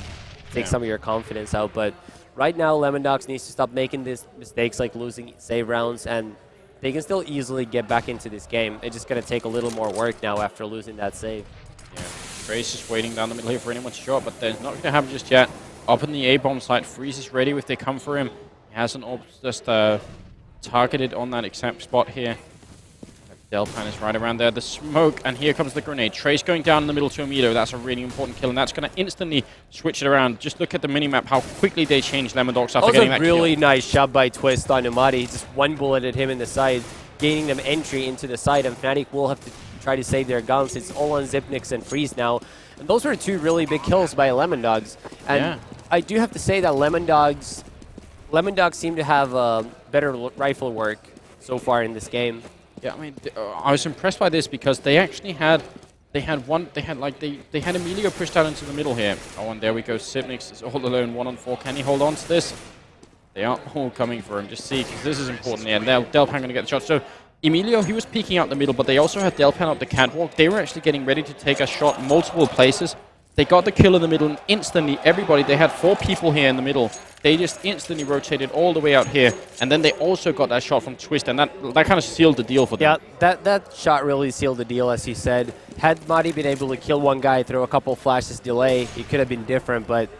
Take some of your confidence out. But right now, Lemondogs needs to stop making these mistakes like losing save rounds, and they can still easily get back into this game. It's just going to take a little more work now after losing that save. Yeah, Trace is waiting down the middle here for anyone's shot, but there's not going to happen just yet. Up in the A-bomb site, Freeze is ready if they come for him. He has an orb just targeted on that exact spot here. Delpan is right around there. The smoke, and here comes the grenade. Trace going down in the middle to Emilio. That's a really important kill, and that's going to instantly switch it around. Just look at the minimap, how quickly they changed Lemondogs after getting that kill. That was a really nice shot by Twist on Umadi. Just one bullet at him in the side, gaining them entry into the side, and Fnatic will have to try to save their guns. It's all on Zipnix and Freeze now. And those were 2 really big kills by Lemondogs. And I do have to say that Lemondogs seem to have better rifle work so far in this game. Yeah, I mean, I was impressed by this because they actually had Emilio pushed out into the middle here. Oh, and there we go. Zipnix is all alone, 1-on-4. Can he hold on to this? They are all coming for him. Just see, because this is important. Yeah, now Delpan going to get the shot. So Emilio, he was peeking out the middle, but they also had Delpan up the catwalk. They were actually getting ready to take a shot multiple places. They got the kill in the middle, and instantly everybody, they had 4 people here in the middle. They just instantly rotated all the way out here, and then they also got that shot from Twist, and that kind of sealed the deal for them. Yeah, that shot really sealed the deal, as you said. Had Madi been able to kill one guy through a couple flashes delay, it could have been different, but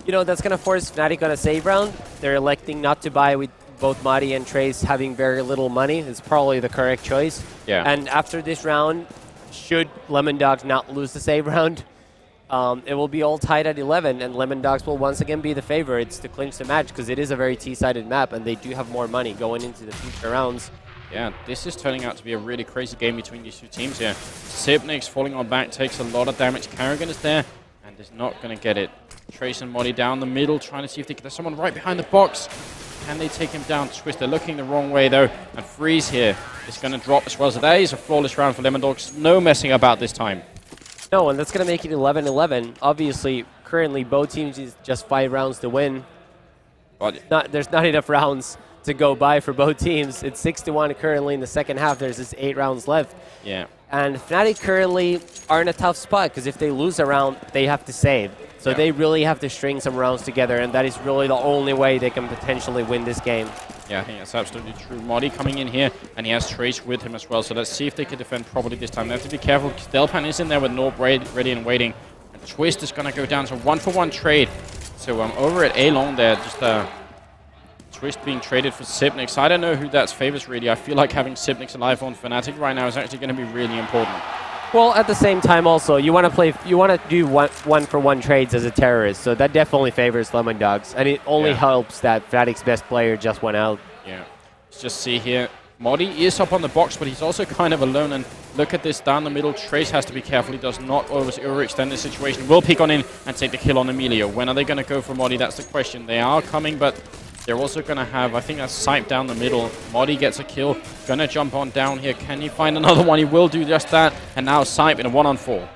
that's going to force Fnatic on a save round. They're electing not to buy with both Madi and Trace having very little money. It's probably the correct choice. Yeah. And after this round, should Lemondogs not lose the save round, it will be all tied at 11, and Lemondogs will once again be the favorites to clinch the match because it is a very T-sided map, and they do have more money going into the future rounds. Yeah, this is turning out to be a really crazy game between these 2 teams here. Zipnix falling on back takes a lot of damage. Karrigan is there, and is not going to get it. Trace and Modi down the middle, trying to see if they can... There's someone right behind the box. Can they take him down? Twist, they're looking the wrong way, though. And Freeze here is going to drop as well. So that is a flawless round for Lemondogs. No messing about this time. No, and that's going to make it 11-11. Obviously, currently, both teams is just 5 rounds to win. There's not enough rounds to go by for both teams. It's 6-1 currently in the second half. There's just 8 rounds left. Yeah. And Fnatic currently are in a tough spot because if they lose a round, they have to save. So they really have to string some rounds together, and that is really the only way they can potentially win this game. Yeah, I think that's absolutely true. Modi coming in here, and he has Trace with him as well. So let's see if they can defend properly this time. They have to be careful because Delpan is in there with Norb ready and waiting. And Twist is going to go down to 1-for-1 trade. So over at A-Long there, just Twist being traded for Zipnix. I don't know who that's favors really. I feel like having Zipnix alive on Fnatic right now is actually going to be really important. Well, at the same time also, you want to do one-for-one trades as a terrorist, so that definitely favors Lemondogs, and it only helps that Fnatic's best player just went out. Yeah. Let's just see here. Modi is up on the box, but he's also kind of alone. And look at this down the middle. Trace has to be careful. He does not overextend the situation. Will peek on in and take the kill on Emilio. When are they going to go for Modi? That's the question. They are coming, but they're also going to have, I think that's Sipe down the middle. Modi gets a kill. Going to jump on down here. Can he find another one? He will do just that. And now Sipe in a 1-on-4.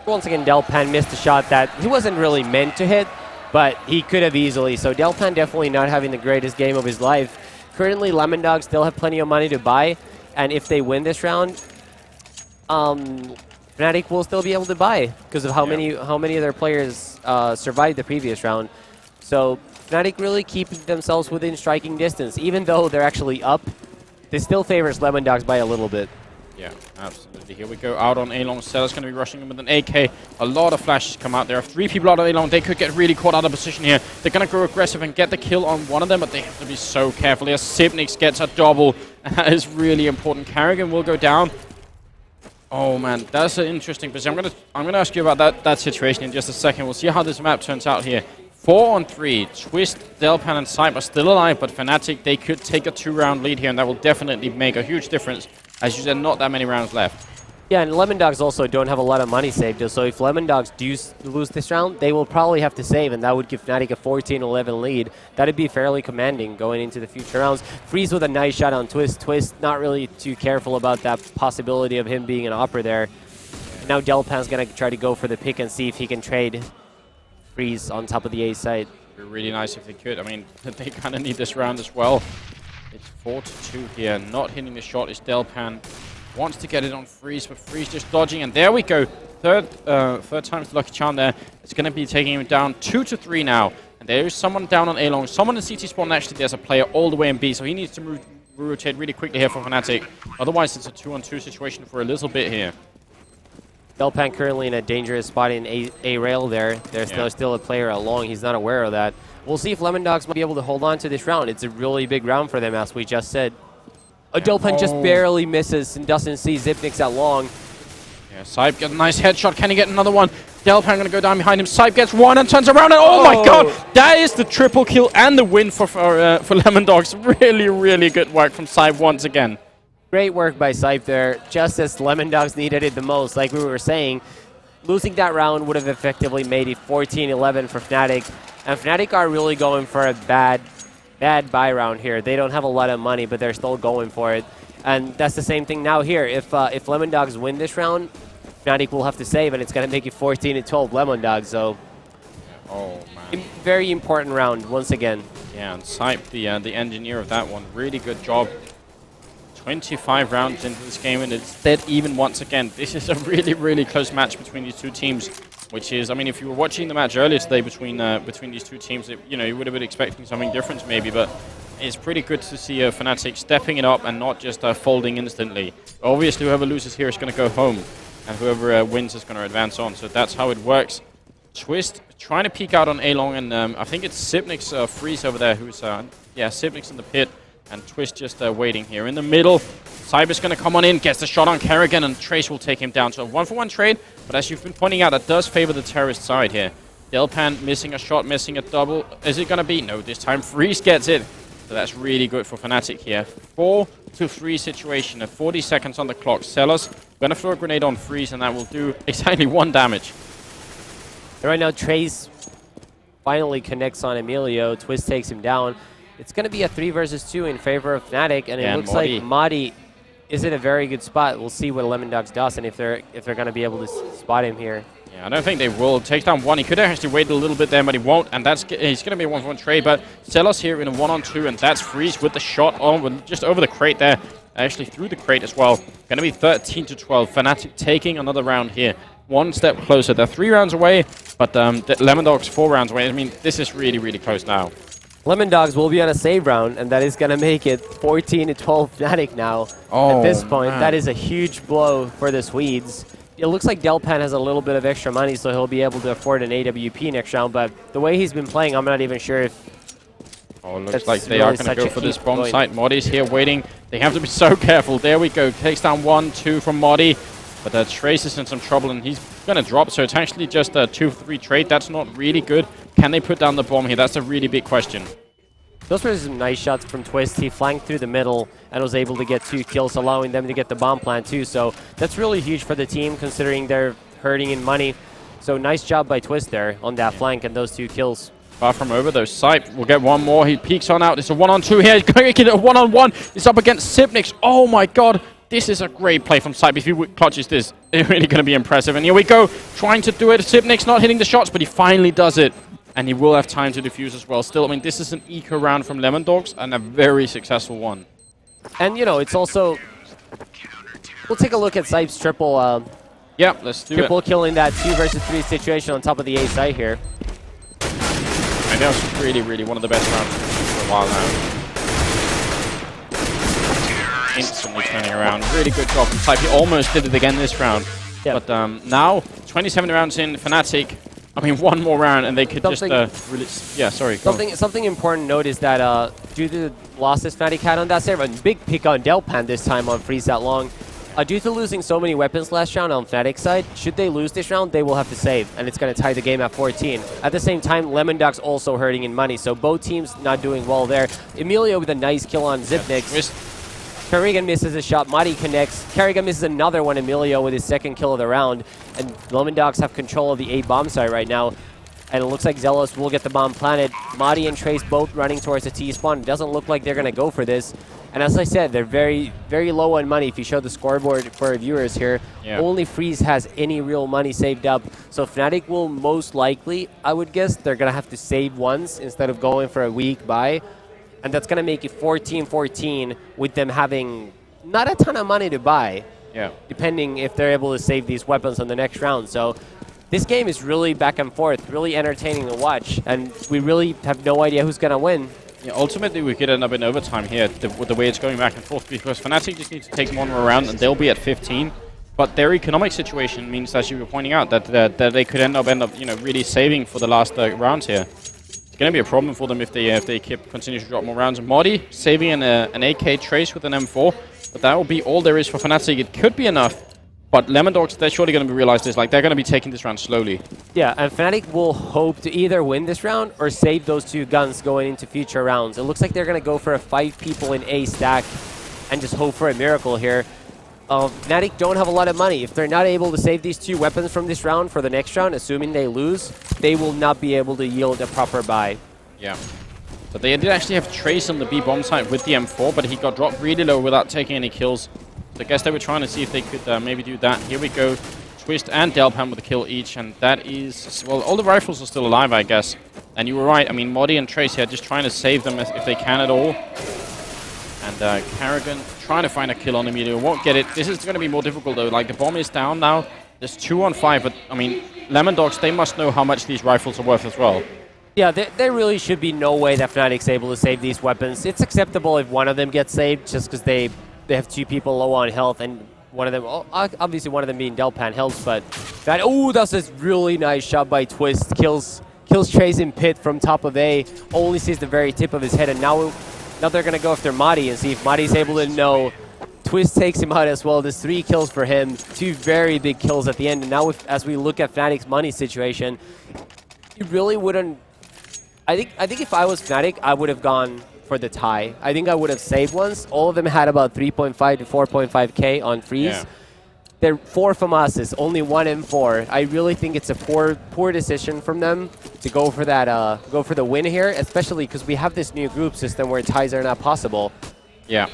Once again, Delpan missed a shot that he wasn't really meant to hit, but he could have easily. So Delpan definitely not having the greatest game of his life. Currently, Lemondogs still have plenty of money to buy, and if they win this round, Fnatic will still be able to buy because of how many of their players survived the previous round. So Fnatic really keeping themselves within striking distance, even though they're actually up. This still favors Lemondogs by a little bit. Yeah, absolutely. Here we go out on A-Long. Stella's going to be rushing him with an AK. A lot of flashes come out. There are 3 people out on A-Long. They could get really caught out of position here. They're going to go aggressive and get the kill on one of them, but they have to be so careful here. Sipnix gets a double, and that is really important. Carrigan will go down. Oh man, that's an interesting position. I'm gonna ask you about that situation in just a second. We'll see how this map turns out here. 4-on-3. Twist, Delpan, and Sipe are still alive, but Fnatic, they could take a 2-round lead here, and that will definitely make a huge difference. As you said, not that many rounds left. Yeah, and Lemondogs also don't have a lot of money saved, so if Lemondogs do lose this round, they will probably have to save, and that would give Fnatic a 14-11 lead. That would be fairly commanding going into the future rounds. Freeze with a nice shot on Twist. Twist not really too careful about that possibility of him being an Opera there. Now Delpan's going to try to go for the pick and see if he can trade Freeze on top of the A side. It would be really nice if they could. I mean, they kind of need this round as well. It's 4-2 here. Not hitting the shot is Delpan. Wants to get it on Freeze, but Freeze just dodging. And there we go. Third time's the lucky charm there. It's going to be taking him down 2-3 now. And there is someone down on A-Long. Someone in CT spawn. Actually, there's a player all the way in B. So he needs to rotate really quickly here for Fnatic. Otherwise, it's a 2-on-2 situation for a little bit here. Delpan currently in a dangerous spot in A rail there. There's still a player along. He's not aware of that. We'll see if Lemondogs might be able to hold on to this round. It's a really big round for them, as we just said. Delpan just barely misses and doesn't see Zipnix that long. Yeah, Sipe gets a nice headshot. Can he get another one? Delpan going to go down behind him. Sipe gets one and turns around. And oh my god! That is the triple kill and the win for Lemondogs. Really, really good work from Sipe once again. Great work by Sipe there, just as Lemondogs needed it the most. Like we were saying, losing that round would have effectively made it 14-11 for Fnatic. And Fnatic are really going for a bad buy round here. They don't have a lot of money, but they're still going for it. And that's the same thing now here. If Lemondogs win this round, Fnatic will have to save, and it's going to make it 14-12 Lemondogs. So, very important round once again. Yeah, and Sipe, the engineer of that one, really good job. 25 rounds into this game, and it's dead even once again. This is a really, really close match between these two teams. Which is, I mean, if you were watching the match earlier today between these two teams, you would have been expecting something different maybe, but it's pretty good to see Fnatic stepping it up and not just folding instantly. Obviously, whoever loses here is going to go home, and whoever wins is going to advance on, so that's how it works. Twist trying to peek out on A-Long, and I think it's Sipnix Freeze over there who's, Sipnix in the pit, and Twist just waiting here. In the middle, Cyber's going to come on in, gets the shot on Kerrigan, and Trace will take him down. So 1-for-1 trade, but as you've been pointing out, that does favor the terrorist side here. Delpan missing a shot, missing a double. Is it going to be? No, this time Freeze gets it. So that's really good for Fnatic here. 4-3 situation, 40 seconds on the clock. Sellers going to throw a grenade on Freeze, and that will do exactly 1 damage. Right now, Trace finally connects on Emilio. Twist takes him down. It's going to be a 3 versus 2 in favor of Fnatic, and it looks like Madi is in a very good spot. We'll see what Lemondogs does and if they're going to be able to spot him here. Yeah, I don't think they will. Takes down 1. He could have actually waited a little bit there, but he won't, and he's going to be a 1-for-1 trade. But Sellers here in a 1-on-2, and that's Freeze with the shot on just over the crate there. Actually through the crate as well. Going to be 13-12. Fnatic taking another round here. 1 step closer. They're 3 rounds away, but Lemondogs 4 rounds away. I mean, this is really, really close now. Lemondogs will be on a save round, and that is going to make it 14-12 Fnatic now. At this point, that is a huge blow for the Swedes. It looks like Delpan has a little bit of extra money, so he'll be able to afford an AWP next round, but the way he's been playing, I'm not even sure if... Oh, it looks like they are going to go for this bomb site. Modi's here waiting. They have to be so careful. There we go. Takes down 1, 2 from Modi. But Trace is in some trouble, and he's going to drop. So it's actually just a 2-3 trade. That's not really good. Can they put down the bomb here? That's a really big question. Those were some nice shots from Twist. He flanked through the middle and was able to get 2 kills, allowing them to get the bomb plant too. So that's really huge for the team, considering they're hurting in money. So nice job by Twist there on that flank and those 2 kills. Far from over though. Sipe will get one more. He peeks on out. It's a 1-on-2 here. He's going to get a 1-on-1. He's up against Sipnix. Oh my god. This is a great play from Sipe. If he clutches this, it's really going to be impressive. And here we go. Trying to do it. Sipnix not hitting the shots, but he finally does it. And he will have time to defuse as well. Still, I mean, this is an eco round from Lemondogs and a very successful one. And, you know, it's also... We'll take a look at Sipe's triple... yeah, let's do triple killing that 2 versus 3 situation on top of the A site here. And that was really, really one of the best rounds for a while now. Instantly turning around. Really good job from Sipe. He almost did it again this round. Yep. But now, 27 rounds in, Fnatic... I mean, one more round and they could just really... Yeah, sorry. Something important to note is that due to the losses Fnatic had on that server, and big pick on Delpan this time on Freeze That Long, due to losing so many weapons last round on Fnatic's side, should they lose this round, they will have to save, and it's going to tie the game at 14. At the same time, Lemondogs also hurting in money, so both teams not doing well there. Emilio with a nice kill on Zipnix. Carrigan misses a shot, Madi connects. Carrigan misses another one, Emilio with his 2nd kill of the round. And Lemondogs have control of the A bomb site right now. And it looks like Zealous will get the bomb planted. Madi and Trace both running towards the T spawn. It doesn't look like they're going to go for this. And as I said, they're very, very low on money. If you show the scoreboard for our viewers here, only Freeze has any real money saved up. So Fnatic will most likely, I would guess, they're going to have to save once instead of going for a weak buy. And that's going to make it 14-14 with them having not a ton of money to buy. Yeah. Depending if they're able to save these weapons on the next round. So this game is really back and forth, really entertaining to watch. And we really have no idea who's going to win. Yeah, ultimately, we could end up in overtime here with the way it's going back and forth. Because Fnatic just need to take one more round and they'll be at 15. But their economic situation means, as you were pointing out, that they could end up really saving for the last rounds here. It's going to be a problem for them if they continue to drop more rounds. Modi saving an AK Trace with an M4, but that will be all there is for Fnatic. It could be enough, but Lemondogs, they're surely going to realize this. Like, they're going to be taking this round slowly. Yeah, and Fnatic will hope to either win this round or save those 2 guns going into future rounds. It looks like they're going to go for a 5 people in A stack and just hope for a miracle here. Fnatic don't have a lot of money. If they're not able to save these 2 weapons from this round for the next round, assuming they lose, they will not be able to yield a proper buy. Yeah. So they did actually have Trace on the B bomb site with the M4, but he got dropped really low without taking any kills. So I guess they were trying to see if they could maybe do that. Here we go. Twist and Delpan with a kill each, and that is... Well, all the rifles are still alive, I guess. And you were right. I mean, Modi and Trace here just trying to save them if they can at all. And Carrigan trying to find a kill on Emilio. Won't get it. This is going to be more difficult, though. Like, the bomb is down now. There's 2 on 5, but, I mean, Lemondogs, they must know how much these rifles are worth as well. Yeah, there really should be no way that Fnatic's able to save these weapons. It's acceptable if one of them gets saved, just because they have 2 people low on health, and one of them, obviously one of them being Delpan helps, but that, that's a really nice shot by Twist. Kills Trace in pit from top of A, only sees the very tip of his head, and now they're going to go after Madi and see if Madi's able to know. Twist takes him out as well. There's 3 kills for him, 2 very big kills at the end, and now as we look at Fnatic's money situation, you really wouldn't... I think if I was Fnatic, I would have gone for the tie. I think I would have saved once. All of them had about 3.5 to 4.5k on freeze. Yeah. They're 4 FAMASs, only 1 M4. I really think it's a poor decision from them to go for that, go for the win here, especially because we have this new group system where ties are not possible. Yeah,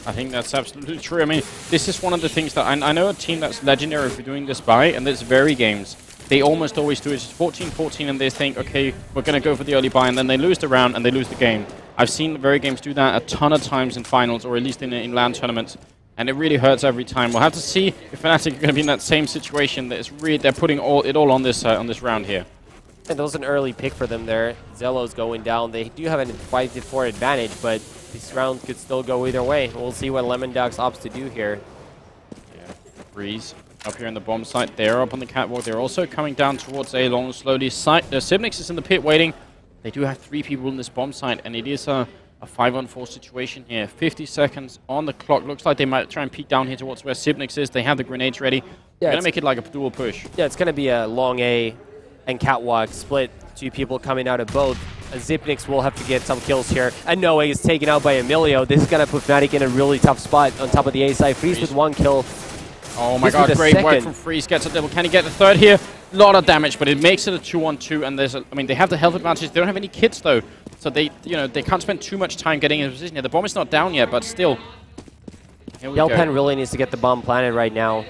I think that's absolutely true. I mean, this is one of the things that I know a team that's legendary for doing this buy, and there's very games. They almost always do it. It's 14-14, and they think, okay, we're going to go for the early buy, and then they lose the round and they lose the game. I've seen very games do that a ton of times in finals, or at least in LAN tournaments. And it really hurts every time. We'll have to see if Fnatic are going to be in that same situation. That they're putting it all on this round here. And that was an early pick for them there. Zelo's going down. They do have a 5-4 advantage, but this round could still go either way. We'll see what Lemondogs opts to do here. Yeah, Breeze up here in the bomb site. They're up on the catwalk. They're also coming down towards A long slowly. Sibnix is in the pit waiting. They do have 3 people in this bomb site, and it is a 5-on-4 situation here. 50 seconds on the clock. Looks like they might try and peek down here towards where Sibnix is. They have the grenades ready. They're going to make it like a dual push. Yeah, it's going to be a long A and catwalk split. two people coming out of both. Zipnix will have to get some kills here. And no way is taken out by Emilio. This is going to put Fnatic in a really tough spot on top of the A side. Freeze with 1 kill. Oh my god, great work from Freeze. Gets a double. Can he get the third here? A lot of damage, but it makes it a 2-on-2. And there's, I mean, they have the health advantage. They don't have any kits though, so they, they can't spend too much time getting in position here. The bomb is not down yet, but still. Delpan really needs to get the bomb planted right now.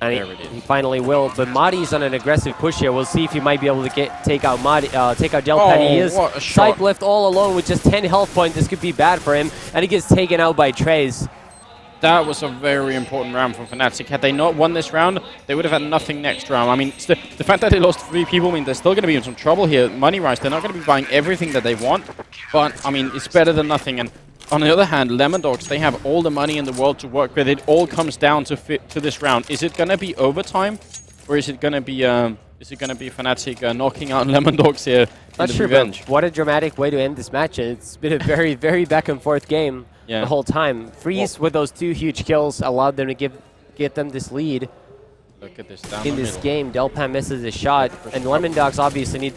And he finally will, but Madi's on an aggressive push here. We'll see if he might be able to take out Delpan. He is Sipe left all alone with just 10 health points. This could be bad for him, and he gets taken out by Trace. That was a very important round from Fnatic. Had they not won this round, they would have had nothing next round. I mean, the fact that they lost 3 people means they're still going to be in some trouble here. Money-wise, they're not going to be buying everything that they want, but, I mean, it's better than nothing. And on the other hand, Lemondogs, they have all the money in the world to work with. It all comes down to this round. Is it going to be overtime, or is it going to be Fnatic knocking out Lemondogs here? Not sure, but what a dramatic way to end this match. It's been a very, very back and forth game the whole time. Freeze with those 2 huge kills allowed them to get them this lead. Look at this in this game. Delpan misses a shot, and Lemondogs obviously need.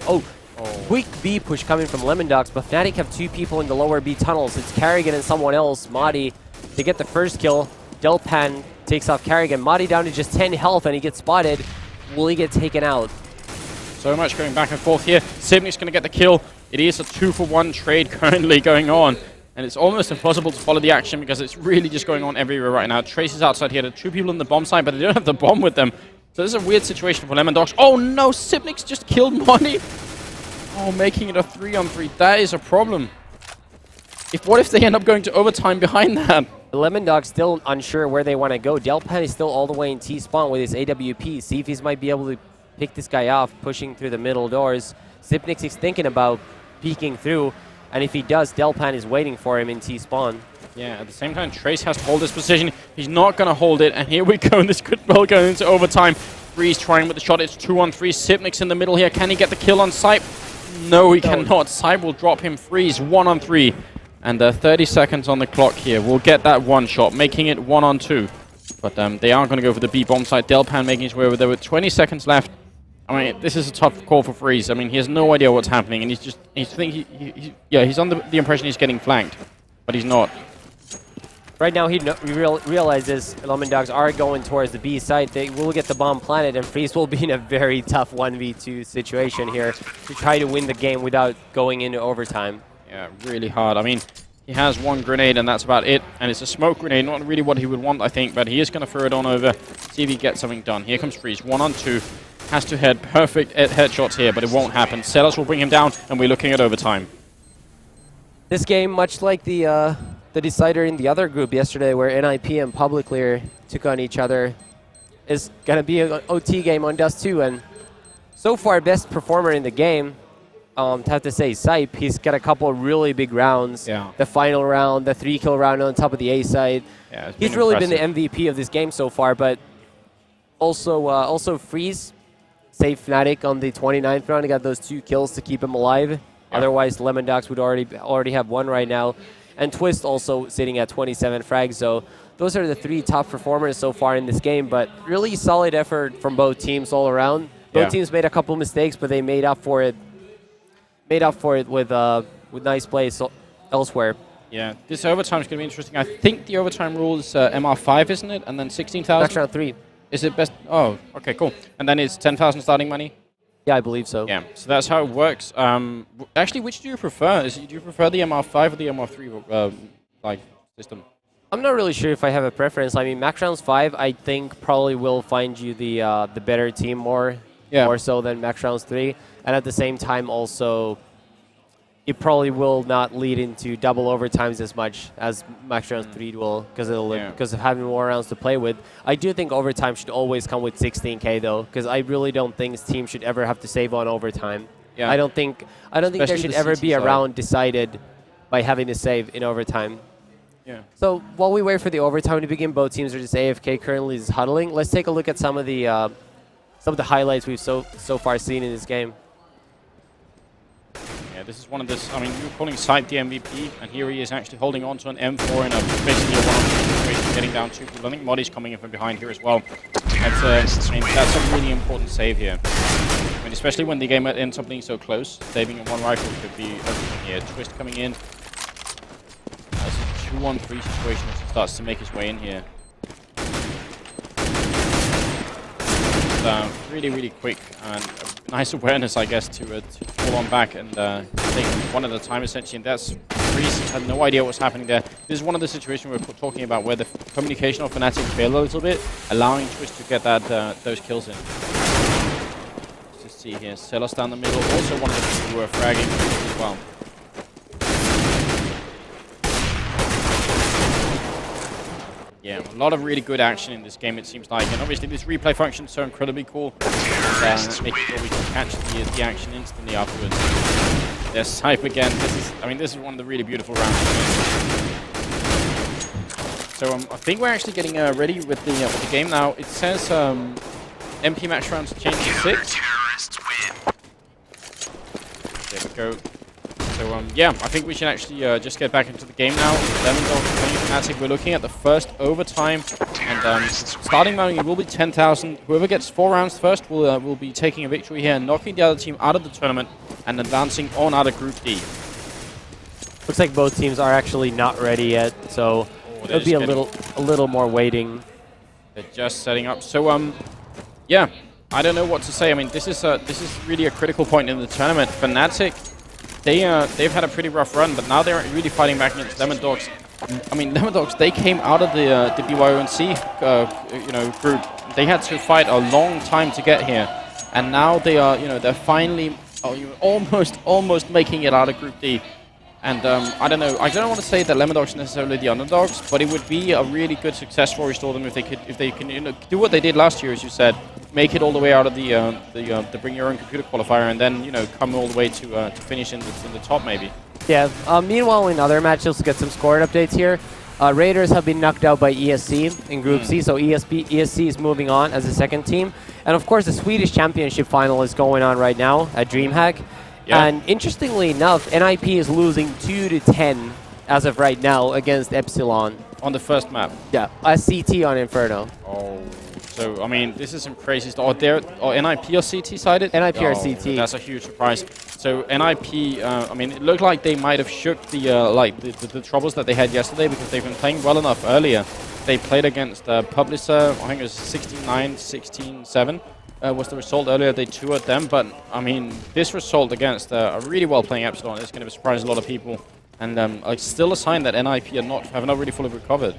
Quick B push coming from Lemondogs, but Fnatic have 2 people in the lower B tunnels. It's Carrigan and someone else, Madi. They get the first kill. Delpan takes off Carrigan. Madi down to just 10 health, and he gets spotted. Will he get taken out? So much going back and forth here. Sibnik's going to get the kill. It is a 2-for-1 trade currently going on, and it's almost impossible to follow the action because it's really just going on everywhere right now. Trace is outside here. There are 2 people on the bomb side, but they don't have the bomb with them. So this is a weird situation for Lemondogs. Oh no, Sibnik's just killed Madi. Oh, making it a 3-on-3. That is a problem. What if they end up going to overtime behind that? The Lemondogs still unsure where they want to go. Delpan is still all the way in T-spawn with his AWP. See if he might be able to pick this guy off, pushing through the middle doors. Zipnix is thinking about peeking through, and if he does, Delpan is waiting for him in T-spawn. Yeah, at the same time, Trace has to hold this position. He's not going to hold it, and here we go. And this could well go into overtime. Freeze trying with the shot. It's 2-on-3. Zipnix in the middle here. Can he get the kill on Sipe? No, he cannot. Sipe will drop him. Freeze 1-on-3. And 30 seconds on the clock here. We'll get that 1 shot, making it 1-on-2. But they are going to go for the B bomb site. Delpan making his way over there with 20 seconds left. I mean, this is a tough call for Freeze. I mean, he has no idea what's happening, and he's on the impression he's getting flanked, but he's not. Right now, he realizes Lemondogs are going towards the B site. They will get the bomb planted, and Freeze will be in a very tough 1v2 situation here to try to win the game without going into overtime. Yeah, really hard. I mean, he has 1 grenade, and that's about it. And it's a smoke grenade, not really what he would want, I think, but he is going to throw it on over, see if he gets something done. Here comes Freeze, 1-on-2. Has to head perfect headshots here, but it won't happen. Celos will bring him down, and we're looking at overtime. This game, much like the decider in the other group yesterday, where NIP and Public Clear took on each other, is going to be an OT game on Dust 2. And so far, best performer in the game, to have to say, Sipe. He's got a couple of really big rounds. Yeah. The final round, the 3-kill round on top of the A side. Yeah, he's really been the MVP of this game so far, but also Freeze saved Fnatic on the 29th round. He got those 2 kills to keep him alive. Yeah. Otherwise, Lemondogs would already have 1 right now. And Twist also sitting at 27 frags. So those are the 3 top performers so far in this game. But really solid effort from both teams all around. Both teams made a couple mistakes, but they made up for it. With nice plays elsewhere. Yeah, this overtime is going to be interesting. I think the overtime rule is MR5, isn't it? And then 16,000. Next round 3. Is it best? Oh, okay, cool. And then it's 10,000 starting money. Yeah, I believe so. Yeah, so that's how it works. Actually, which do you prefer? Do you prefer the MR5 or the MR3 system? I'm not really sure if I have a preference. I mean, Max Rounds 5, I think probably will find you the better team more so than Max Rounds 3. And at the same time, also, it probably will not lead into double overtimes as much as Max Rounds 3 will because of having more rounds to play with. I do think overtime should always come with 16K though, because I really don't think this team should ever have to save on overtime. Yeah. I don't think there should ever be a round decided by having to save in overtime. Yeah. So while we wait for the overtime to begin, both teams are just AFK currently is huddling. Let's take a look at some of the highlights we've so far seen in this game. Yeah, this is one of this. I mean, you were calling Sipe the MVP, and here he is actually holding on to an M4 in basically a 1-on-2 situation, getting down 2 people. I think Modi's coming in from behind here as well. That's a really important save here. I mean, especially when the game ends up being so close. Saving in one rifle could be everything here. Twist coming in. That's a 2-1-3 situation as he starts to make his way in here. Really, really quick and nice awareness, I guess, to pull on back and take one at a time, essentially. And that's Freeze had no idea what's happening there. This is one of the situations we're talking about where the communication of Fnatic failed a little bit, allowing Twist to get those kills in. Let's just see here. Sellers down the middle, also one of the people who are fragging as well. Yeah, a lot of really good action in this game, it seems like. And obviously this replay function is so incredibly cool. Making sure we can catch the action instantly afterwards. There's Sype again. This is one of the really beautiful rounds. So I think we're actually getting ready with the game now. It says MP match rounds changed to 6. There we go. So yeah, I think we should actually just get back into the game now. Lemondogs playing Fnatic. We're looking at the first overtime, and starting money will be 10,000. Whoever gets 4 rounds first will be taking a victory here, and knocking the other team out of the tournament and advancing on out of Group D. Looks like both teams are actually not ready yet, so it'll be a little more waiting. They're just setting up. So yeah, I don't know what to say. I mean, this is really a critical point in the tournament. Fnatic. They've had a pretty rough run, but now they're really fighting back against Lemondogs. I mean, Lemondogs, they came out of the BYONC group. They had to fight a long time to get here, and now they are they're finally almost making it out of Group D. And I don't know. I don't want to say that Lemondogs are necessarily the underdogs, but it would be a really good success story for them if they can do what they did last year, as you said, make it all the way out of the Bring Your Own Computer qualifier, and then come all the way to finish in the top maybe. Yeah. Meanwhile, in other matches, we'll get some score updates here. Raiders have been knocked out by ESC in Group C, so ESC is moving on as the second team, and of course the Swedish Championship final is going on right now at Dreamhack. Yeah. And interestingly enough, NIP is losing 2-10 as of right now against Epsilon. On the first map? Yeah, a CT on Inferno. Oh, so, I mean, this is some crazy stuff. NIP or CT sided? NIP or CT. That's a huge surprise. So, NIP, I mean, it looked like they might have shook the troubles that they had yesterday because they've been playing well enough earlier. They played against Publisher, I think it was 16-9, 16-7. Was the result earlier. They toured them, but I mean, this result against a really well-playing Epsilon is going to surprise a lot of people, and it's still a sign that NIP have not really fully recovered.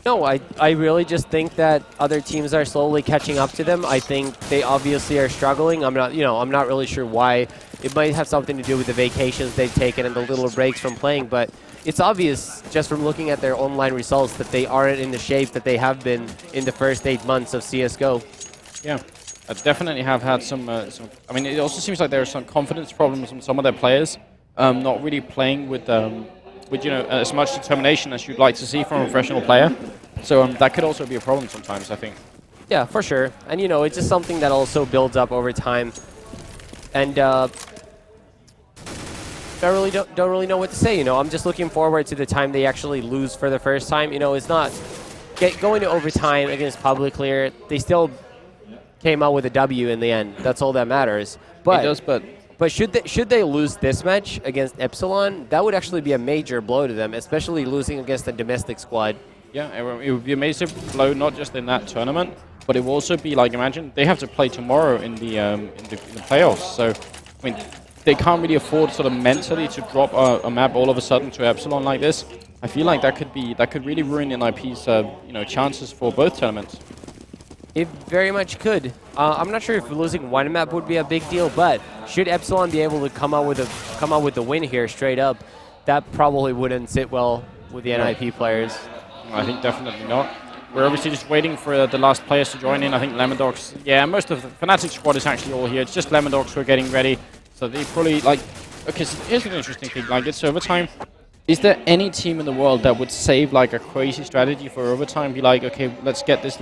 No, I really just think that other teams are slowly catching up to them. I think they obviously are struggling. I'm not really sure why. It might have something to do with the vacations they've taken and the little breaks from playing, but it's obvious just from looking at their online results that they aren't in the shape that they have been in the first 8 months of CSGO. Yeah, I definitely have had some. I mean, it also seems like there are some confidence problems from some of their players, not really playing with as much determination as you'd like to see from a professional player. So that could also be a problem sometimes, I think. Yeah, for sure. And it's just something that also builds up over time. And don't really know what to say. I'm just looking forward to the time they actually lose for the first time. It's not going to overtime against Public Clear. They still came out with a W in the end. That's all that matters. But it does, but should they lose this match against Epsilon, that would actually be a major blow to them, especially losing against a domestic squad. Yeah, it would be a major blow, not just in that tournament, but it will also be like, imagine they have to play tomorrow in the playoffs. So I mean, they can't really afford sort of mentally to drop a map all of a sudden to Epsilon like this. I feel like that could really ruin NIP's chances for both tournaments. It very much could. I'm not sure if losing one map would be a big deal, but should Epsilon be able to come out with the win here straight up, that probably wouldn't sit well with the NIP players. I think definitely not. We're obviously just waiting for the last players to join in. I think Lemondogs, yeah, most of the Fnatic squad is actually all here. It's just Lemondogs who are getting ready. So they probably, okay, so here's an interesting thing. It's overtime. Is there any team in the world that would save a crazy strategy for overtime? Be like, okay, let's get this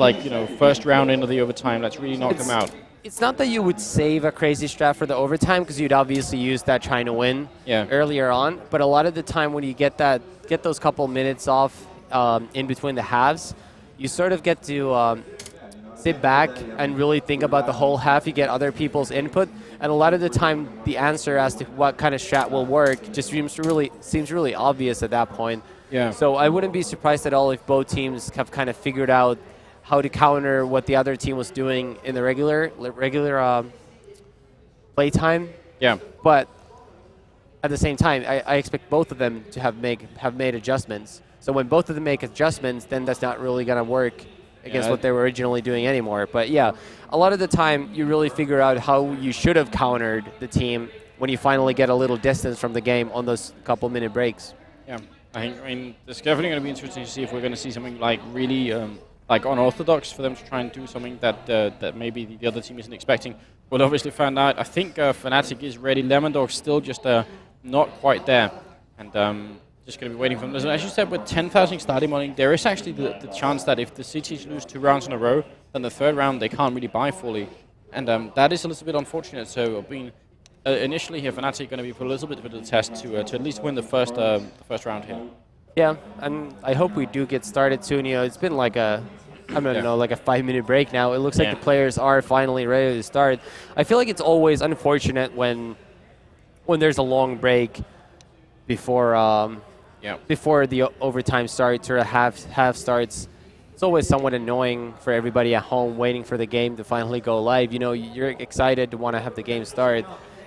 first round into the overtime. Let's really knock them out. It's not that you would save a crazy strat for the overtime because you'd obviously use that trying to win earlier on. But a lot of the time when you get those couple minutes off in between the halves, you sort of get to sit back and really think about the whole half. You get other people's input, and a lot of the time, the answer as to what kind of strat will work just seems really obvious at that point. Yeah. So I wouldn't be surprised at all if both teams have kind of figured out how to counter what the other team was doing in the regular playtime. Yeah. But at the same time, I expect both of them to have made adjustments. So when both of them make adjustments, then that's not really going to work against what they were originally doing anymore. But yeah, a lot of the time, you really figure out how you should have countered the team when you finally get a little distance from the game on those couple-minute breaks. Yeah. I mean, it's definitely going to be interesting to see if we're going to see something like really like unorthodox for them to try and do something that maybe the other team isn't expecting. We'll obviously find out. I think Fnatic is ready. Lemondogs still just not quite there, and just going to be waiting for them. As you said, with 10,000 starting money, there is actually the chance that if the CTs lose 2 rounds in a row, then the 3rd round they can't really buy fully, and that is a little bit unfortunate. So initially here, Fnatic going to be put a little bit of a test to at least win the first round here. Yeah, and I hope we do get started soon. You know, it's been like a 5-minute break now. It looks like the players are finally ready to start. I feel like it's always unfortunate when there's a long break before before the overtime starts or a half starts. It's always somewhat annoying for everybody at home waiting for the game to finally go live. You know, you're excited to want to have the game start.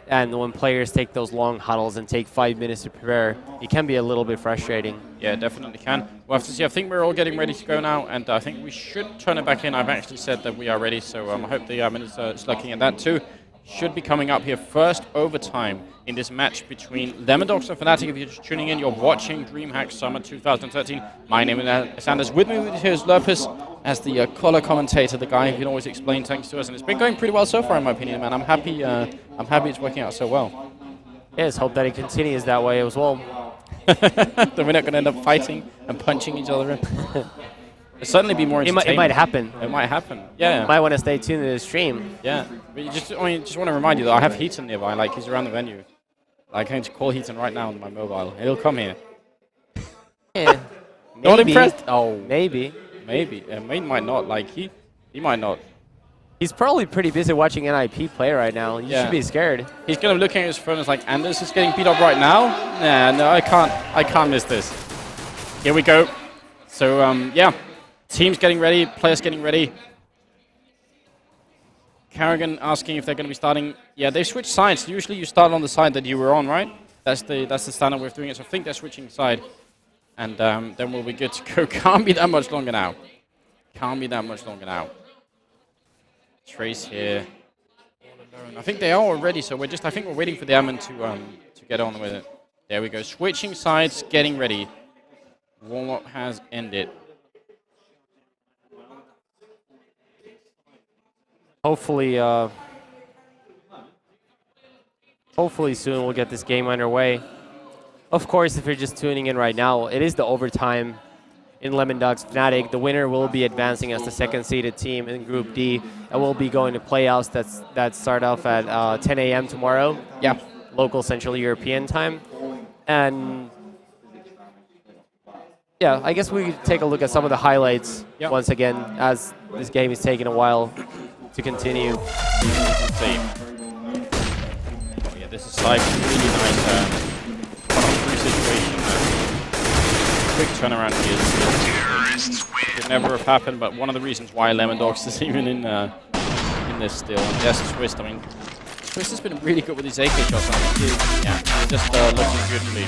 And when players take those long huddles and take 5 minutes to prepare, it can be a little bit frustrating. Yeah, definitely can. We'll have to see. I think we're all getting ready to go now, and I think we should turn it back in. I've actually said that we are ready, so I hope the admin is looking at that too. Should be coming up here first overtime in this match between Lemondogs and Fnatic. If you're just tuning in, you're watching Dreamhack Summer 2013. My name is Anders. With me here is Lurpus as the color commentator, the guy who can always explain things to us. And it's been going pretty well so far, in my opinion, man. I'm happy it's working out so well. Yes, hope that it continues that way as well. That we're not going to end up fighting and punching each other. It'll certainly be more entertaining. It might happen. It might happen. Yeah. You might want to stay tuned to the stream. Yeah. But just want to remind you that I have Heaton nearby. Like, he's around the venue. I'm going to call Heaton right now on my mobile. He'll come here. Yeah. Not impressed? Oh, maybe. Maybe. He might not. Like, he might not. He's probably pretty busy watching NIP play right now. You should be scared. He's going to be looking at his phone and is like, Anders is getting beat up right now? Nah, no, I can't miss this. Here we go. So, yeah. Teams getting ready, players getting ready. Carrigan asking if they're going to be starting. Yeah, they switched sides. Usually you start on the side that you were on, right? That's the standard way of doing it. So I think they're switching side. And then we'll be good to go. Can't be that much longer now. Can't be that much longer now. Trace here. I think they are already, so I think we're waiting for the admin to get on with it. There we go. Switching sides, getting ready. Warm-up has ended. Hopefully soon we'll get this game underway. Of course, if you're just tuning in right now, it is the overtime in Lemondogs Fnatic. The winner will be advancing as the 2nd-seeded team in Group D, and we'll be going to playoffs that start off at 10 a.m. tomorrow. Yeah, local Central European time. And yeah, I guess we could take a look at some of the highlights once again, as this game is taking a while to continue. Oh yeah, this is like really nice situation. Quick turnaround here. Could never have happened, but one of the reasons why Lemondogs is even in this still. And yes, Twist. I mean, Twist has been really good with his AK shots. Yeah, just looking good to me.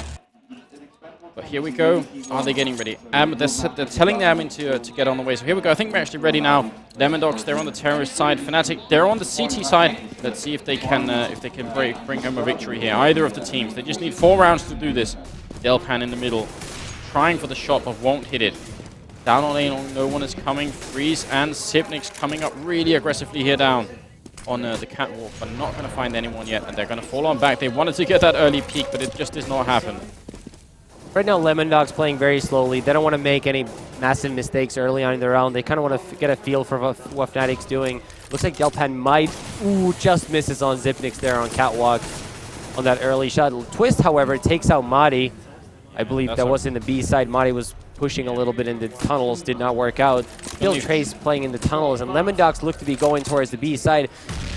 But here we go. Are they getting ready? They're telling the admin to get on the way. So here we go. I think we're actually ready now. Lemondogs, they're on the terrorist side. Fnatic, they're on the CT side. Let's see if they can bring home a victory here. Either of the teams. They just need 4 rounds to do this. Delpan in the middle, trying for the shot, but won't hit it. Down on lane, no one is coming. Freeze and Sipnik's coming up really aggressively here down on the catwalk, but not going to find anyone yet. And they're going to fall on back. They wanted to get that early peek, but it just does not happen. Right now, Lemondogs playing very slowly. They don't want to make any massive mistakes early on in the round. They kind of want to get a feel for what Fnatic's doing. Looks like Delpan might, just misses on Zipnix there on catwalk on that early shot. Twist, however, takes out Madi. I believe that was in the B side. Madi was pushing a little bit in the tunnels did not work out. Still Trace playing in the tunnels, and Lemondogs look to be going towards the B side.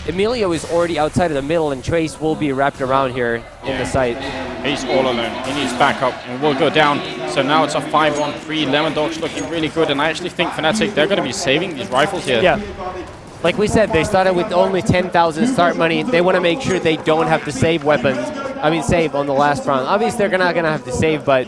Emilio is already outside of the middle, and Trace will be wrapped around here in the site. He's all alone. He needs backup and will go down. So now it's a 5-on-3. Lemondogs looking really good, and I actually think Fnatic, they're going to be saving these rifles here. Yeah. Like we said, they started with only 10,000 start money. They want to make sure they don't have to save weapons. I mean, save on the last round. Obviously, they're not going to have to save, but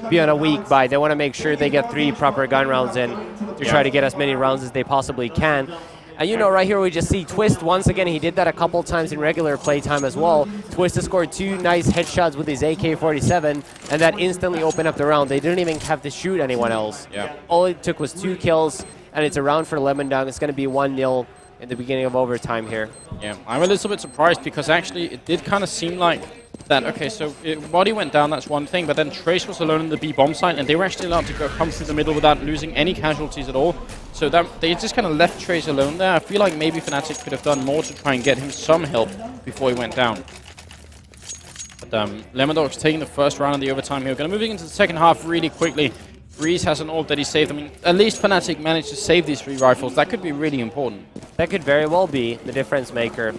be on a weak buy. They want to make sure they get 3 proper gun rounds in to try to get as many rounds as they possibly can. And you know, right here we just see Twist once again. He did that a couple times in regular playtime as well. Twist has scored 2 nice headshots with his AK-47, and that instantly opened up the round. They didn't even have to shoot anyone else. Yeah. All it took was 2 kills, and it's a round for Lemondog. It's going to be 1-0 in the beginning of overtime here. Yeah, I'm a little bit surprised because actually it did kind of seem like that, okay, so Body went down, that's one thing, but then Trace was alone in the B bomb site, and they were actually allowed to come through the middle without losing any casualties at all. So that they just kind of left Trace alone there. I feel like maybe Fnatic could have done more to try and get him some help before he went down. But Lemondogs taking the first round of the overtime here. Going to moving into the second half really quickly. Freeze has an ult that he saved. I mean, at least Fnatic managed to save these 3 rifles. That could be really important. That could very well be the difference maker.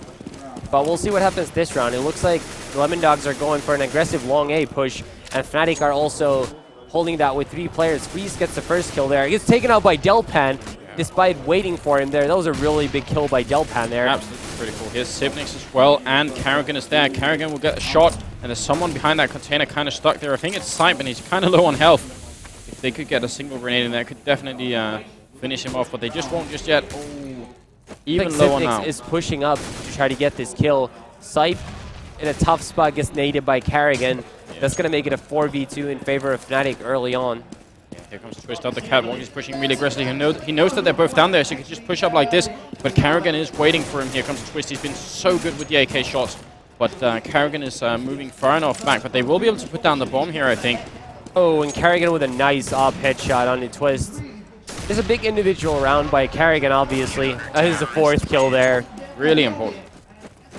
But we'll see what happens this round. It looks like Lemondogs are going for an aggressive long A push, and Fnatic are also holding that with 3 players. Freeze gets the first kill there. He gets taken out by Delpan, despite waiting for him there. That was a really big kill by Delpan there. Absolutely critical. Here's Sipnix as well, and Carrigan is there. Carrigan will get a shot, and there's someone behind that container kind of stuck there. I think it's Sipe, and he's kind of low on health. If they could get a single grenade in there, could definitely finish him off, but they just won't just yet. Oh, even lower now. Sipnix is pushing up to try to get this kill. Sipe in a tough spot gets naded by Carrigan. Yeah. That's going to make it a 4v2 in favor of Fnatic early on. Yeah, here comes Twist up the catwalk. He's pushing really aggressively. He knows that they're both down there, so he can just push up like this. But Carrigan is waiting for him. Here comes Twist. He's been so good with the AK shots. But Carrigan is moving far enough back. But they will be able to put down the bomb here, I think. Oh, and Carrigan with a nice up headshot on the Twist. There's a big individual round by Carrigan, obviously. That is the 4th kill there. Really important.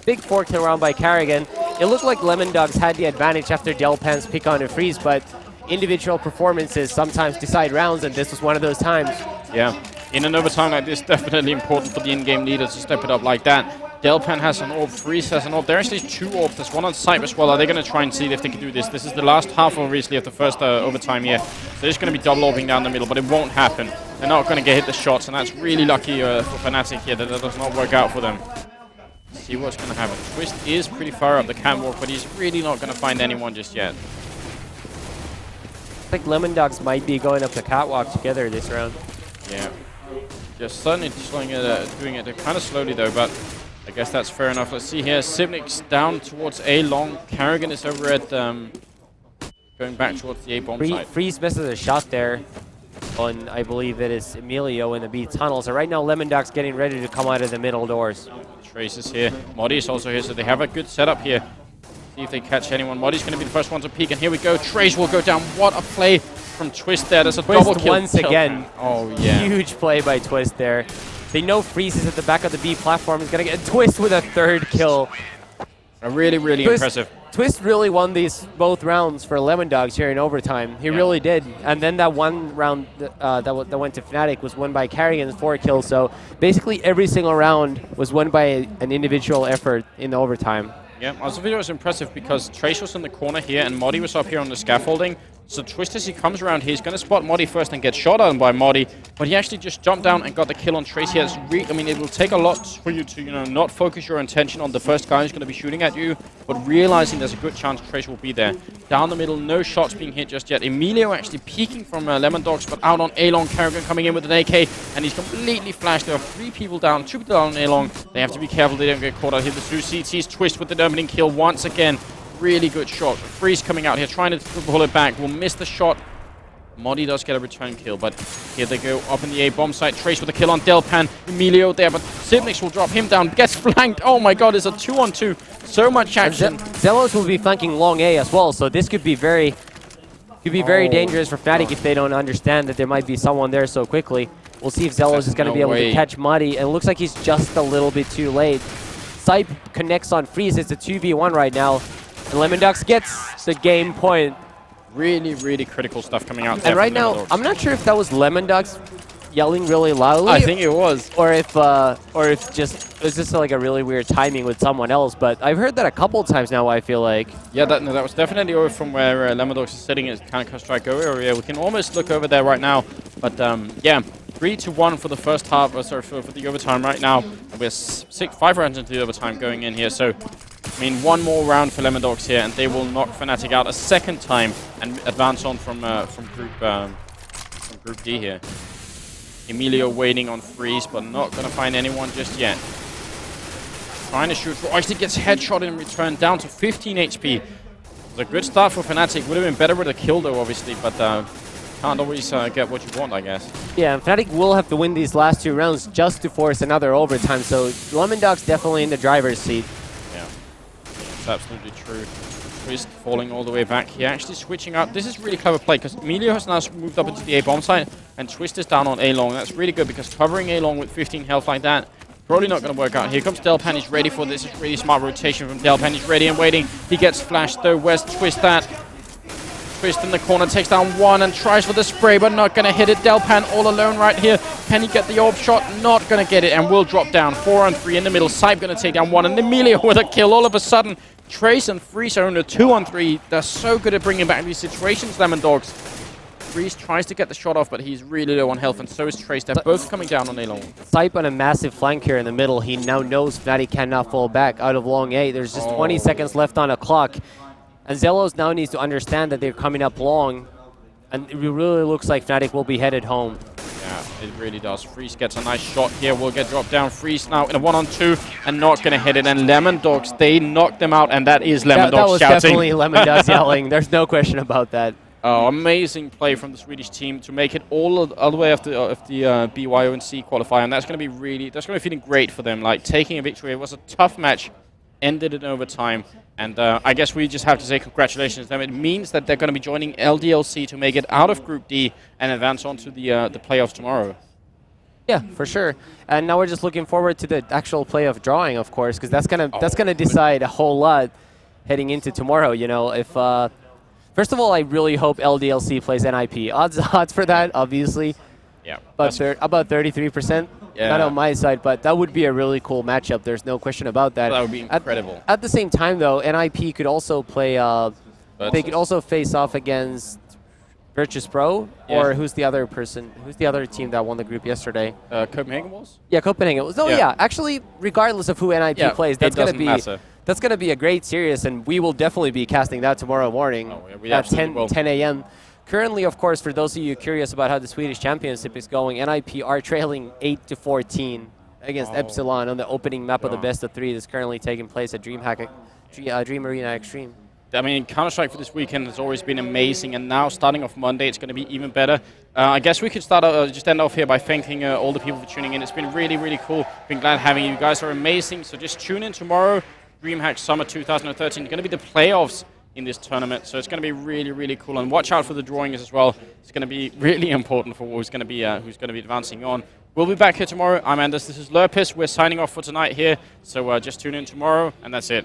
Big 4-kill round by Carrigan. It looked like Lemondogs had the advantage after Delpan's pick on the freeze, but individual performances sometimes decide rounds, and this was one of those times. Yeah. In an overtime like this, definitely important for the in-game leader to step it up like that. Delpan has an orb, Freeze has an orb. There are actually 2 orbs. There's one on site as well. Are they going to try and see if they can do this? This is the last half, obviously, of the first overtime here. So they're just going to be double orbing down the middle, but it won't happen. They're not going to get hit the shots, and that's really lucky for Fnatic here that does not work out for them. Let's see what's going to happen. Twist is pretty far up the catwalk, but he's really not going to find anyone just yet. I think Lemondogs might be going up the catwalk together this round. Yeah. Just suddenly doing it kind of slowly, though, but I guess that's fair enough. Let's see here. Sipnix down towards A long. Carrigan is over at going back towards the A bomb site. Freeze misses a shot there on, I believe it is Emilio in the B tunnel. So right now Lemondogs getting ready to come out of the middle doors. Trace is here. Modi is also here, so they have a good setup here. See if they catch anyone. Modi's going to be the first one to peek, and here we go. Trace will go down. What a play from Twist there. There's a double kill. Once again. Oh, yeah. Huge play by Twist there. They know Freeze is at the back of the B platform. He's going to get a Twist with a 3rd kill. Really, really impressive. Twist really won these both rounds for Lemondogs here in overtime. He really did. And then that one round that went to Fnatic was won by Carrigan's 4 kills. So basically every single round was won by an individual effort in the overtime. Yeah, also video was impressive because Trace was in the corner here and Modi was up here on the scaffolding. So Twist, as he comes around here, he's going to spot Modi first and get shot on by Modi. But he actually just jumped down and got the kill on Trace here. I mean, it will take a lot for you to, not focus your attention on the first guy who's going to be shooting at you, but realizing there's a good chance Trace will be there. Down the middle, no shots being hit just yet. Emilio actually peeking from Lemondogs, but out on A-Long. Carrigan coming in with an AK, and he's completely flashed. There are 3 people down, 2 people down on A-Long. They have to be careful they don't get caught out here. The 2 CTs. Twist with the dominating kill once again. Really good shot. Freeze coming out here, trying to pull it back. Will miss the shot. Modi does get a return kill, but here they go up in the A bomb site. Trace with a kill on Delpan. Emilio there, but Sipnix will drop him down. Gets flanked. Oh my god, it's a 2-on-2. So much action. Zelos will be flanking long A as well, so this could be very dangerous for Fnatic if they don't understand that there might be someone there so quickly. We'll see if Zelos is going to be able to catch Modi, and it looks like he's just a little bit too late. Sipe connects on Freeze. It's a 2v1 right now. And Lemondogs gets the game point. Really, really critical stuff coming out there. And right from now, Lemondogs. I'm not sure if that was Lemondogs yelling really loudly. I think it was. Or if just it was just like a really weird timing with someone else. But I've heard that a couple times now. I feel like. Yeah, that was definitely over from where Lemondogs is sitting in Counter-Strike Go area. We can almost look over there right now. But yeah, 3-1 for the first half. Sorry, for the overtime right now. And we're 5 rounds into the overtime going in here. So, I mean, one more round for Lemondogs here, and they will knock Fnatic out a second time and advance on from Group D here. Emilio waiting on freeze, but not going to find anyone just yet. Trying to shoot. Actually gets headshot in return, down to 15 HP. It's a good start for Fnatic. Would have been better with a kill, though, obviously, but can't always get what you want, I guess. Yeah, and Fnatic will have to win these last 2 rounds just to force another overtime, so Lemondogs definitely in the driver's seat. Yeah, it's absolutely true. Twist falling all the way back here, actually switching out. This is really clever play, because Emilio has now moved up into the A-bomb site, and Twist is down on A-long. That's really good, because covering A-long with 15 health like that, probably not going to work out. Here comes Delpan, he's ready for this. It's really smart rotation from Delpan, he's ready and waiting. He gets flashed though, where's Twist at? Twist in the corner, takes down one and tries for the spray, but not going to hit it. Delpan all alone right here. Can he get the orb shot? Not going to get it, and will drop down. 4-on-3 in the middle. Saib going to take down one, and Emilio with a kill all of a sudden. Trace and Freeze are on a 2-on-3. They're so good at bringing back these situations, Lemondogs. Freeze tries to get the shot off, but he's really low on health, and so is Trace. They're both coming down on A-long. Saib on a massive flank here in the middle. He now knows Fnatic cannot fall back out of long A. There's just 20 seconds left on the clock. And Zelos now needs to understand that they're coming up long. And it really looks like Fnatic will be headed home. Yeah, it really does. Freeze gets a nice shot here. Will get dropped down. Freeze now in a 1-on-2 and not going to hit it. And Lemondogs, they knocked them out, and that is Lemondogs that was shouting. Definitely Lemondogs yelling. There's no question about that. Oh, amazing play from the Swedish team to make it all the way after the BYONC qualifier, and that's going to be feeling great for them. Like taking a victory, it was a tough match, ended in overtime, and I guess we just have to say congratulations to them. It means that they're going to be joining LDLC to make it out of Group D and advance on to the playoffs tomorrow. Yeah, for sure. And now we're just looking forward to the actual playoff drawing, of course, because that's gonna decide a whole lot heading into tomorrow. You know, if first of all, I really hope LDLC plays NIP. Odds for that, obviously. Yeah. But about 33%. Yeah. Not on my side, but that would be a really cool matchup. There's no question about that. That would be incredible. At the same time, though, NIP could also play. They could also face off against Virtus Pro, or who's the other person? Who's the other team that won the group yesterday? Copenhagen was? Yeah, Copenhagen was. Oh yeah. Actually, regardless of who NIP plays, that's gonna be a great series, and we will definitely be casting that tomorrow morning at 10 a.m. Currently, of course, for those of you curious about how the Swedish Championship is going, NIP are trailing 8-14 against Epsilon on the opening map of the best of 3 that's currently taking place at Dreamhack, Dream Arena Extreme. I mean, Counter-Strike for this weekend has always been amazing, and now starting off Monday, it's going to be even better. I guess we could just end off here by thanking all the people for tuning in. It's been really, really cool. Been glad having you. You guys are amazing. So just tune in tomorrow. Dreamhack Summer 2013. It's going to be the playoffs in this tournament, so it's going to be really, really cool. And watch out for the drawings as well. It's going to be really important for who's going to be advancing on. We'll be back here tomorrow. I'm Anders. This is Lurpis. We're signing off for tonight here. So just tune in tomorrow, and that's it.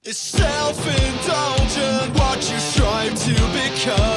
It's self-indulgent what you strive to become.